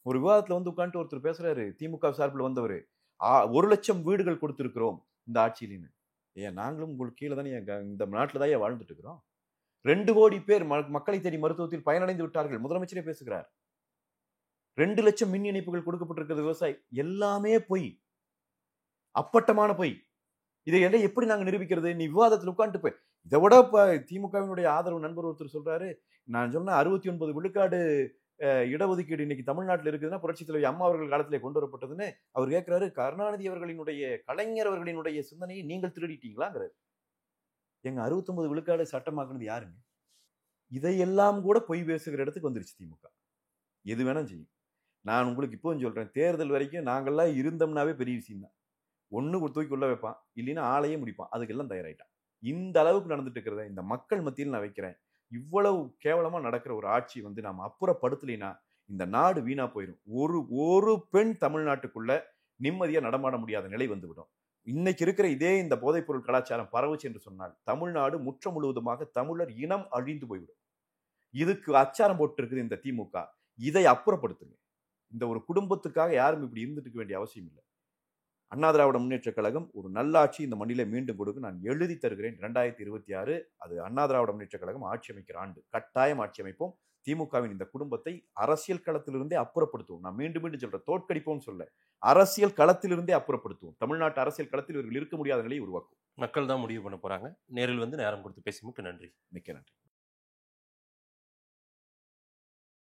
ஒரு விவாதத்துல வந்து உட்காந்துட்டு ஒருத்தர் பேசுறாரு, திமுக சார்பில் வந்தவர், 1,00,000 வீடுகள் கொடுத்திருக்கிறோம் இந்த ஆட்சியிலின்னு. ஏன் நாங்களும் உங்களுக்கு கீழே தானே இந்த நாட்டில் தான் வாழ்ந்துட்டு இருக்கிறோம். 2 கோடி பேர் மக்களை தேடி மருத்துவத்தில் பயனடைந்து விட்டார்கள். முதலமைச்சரே பேசுகிறார். 2 லட்சம் மின் இணைப்புகள் கொடுக்கப்பட்டிருக்கிறது விவசாயி. எல்லாமே பொய், அப்பட்டமான பொய். இதை எல்லாம் எப்படி நாங்க நிரூபிக்கிறது? நீ விவாதத்தில் உட்காந்துட்டு போய் இதை விட திமுகவினுடைய ஆதரவு நண்பர் ஒருத்தர் சொல்றாரு, நான் சொன்ன 69 விழுக்காடு இடஒதுக்கீடு இன்னைக்கு தமிழ்நாட்டில் இருக்குதுன்னா புரட்சி தலைவி அம்மா அவர்கள் காலத்திலே கொண்டு வரப்பட்டதுன்னு அவர் கேட்கிறாரு. கருணாநிதி அவர்களினுடைய, கலைஞர் அவர்களினுடைய சிந்தனையை நீங்கள் திருடிட்டீங்களாங்கிறாரு. எங்க 69 விழுக்காடு சட்டமாக்குனது யாருங்க? இதையெல்லாம் கூட பொய் பேசுகிற இடத்துக்கு வந்துருச்சு திமுக. எது வேணாம் செய்யும். நான் உங்களுக்கு இப்போவும் சொல்றேன், தேர்தல் வரைக்கும் நாங்கள்லாம் இருந்தோம்னாவே பெரிய விஷயம் தான். ஒண்ணு தூக்கி உள்ள வைப்பான், இல்லைன்னா ஆளையே முடிப்பான். அதுக்கெல்லாம் தயாராயிட்டான். இந்த அளவுக்கு நடந்துட்டு இருக்கிறத இந்த மக்கள் மத்தியில் நான் வைக்கிறேன். இவ்வளவு கேவலமா நடக்கிற ஒரு ஆட்சி வந்து நாம் அப்புறப்படுத்தலைன்னா இந்த நாடு வீணா போயிடும். ஒரு பெண் தமிழ்நாட்டுக்குள்ள நிம்மதியா நடமாட முடியாத நிலை வந்துவிடும். இன்னைக்கு இருக்கிற இதே இந்த போதைப்பொருள் கலாச்சாரம் பரவுச்சு என்று சொன்னால் தமிழ்நாடு முற்ற முழுவதுமாக தமிழர் இனம் அழிந்து போய்விடும். இதுக்கு அச்சாரம் போட்டு இருக்குது இந்த திமுக. இதை அப்புறப்படுத்துங்க. இந்த ஒரு குடும்பத்துக்காக யாரும் இப்படி இருந்துட்டு இருக்க வேண்டிய அவசியம் இல்லை. அண்ணா திராவிட முன்னேற்ற கழகம் ஒரு நல்லாட்சி இந்த மண்ணிலே மீண்டும் கொடுக்க நான் எழுதி தருகிறேன். 2026 அது அண்ணா திராவிட முன்னேற்ற கழகம் ஆட்சி அமைக்கிற ஆண்டு. கட்டாயம் ஆட்சி அமைப்போம். திமுகவின் இந்த குடும்பத்தை அரசியல் களத்திலிருந்தே அப்புறப்படுத்துவோம். நான் மீண்டும் மீண்டும் சொல்றேன், தோற்கடிப்போம் சொல்ல, அரசியல் களத்திலிருந்தே அப்புறப்படுத்துவோம். தமிழ்நாட்டு அரசியல் களத்தில் இவர்கள் இருக்க முடியாத நிலையை உருவாக்கும். மக்கள் தான் முடிவு பண்ண போறாங்க. நேரில் வந்து நேரம் கொடுத்து பேசியமைக்கு நன்றி. மிக்க நன்றி.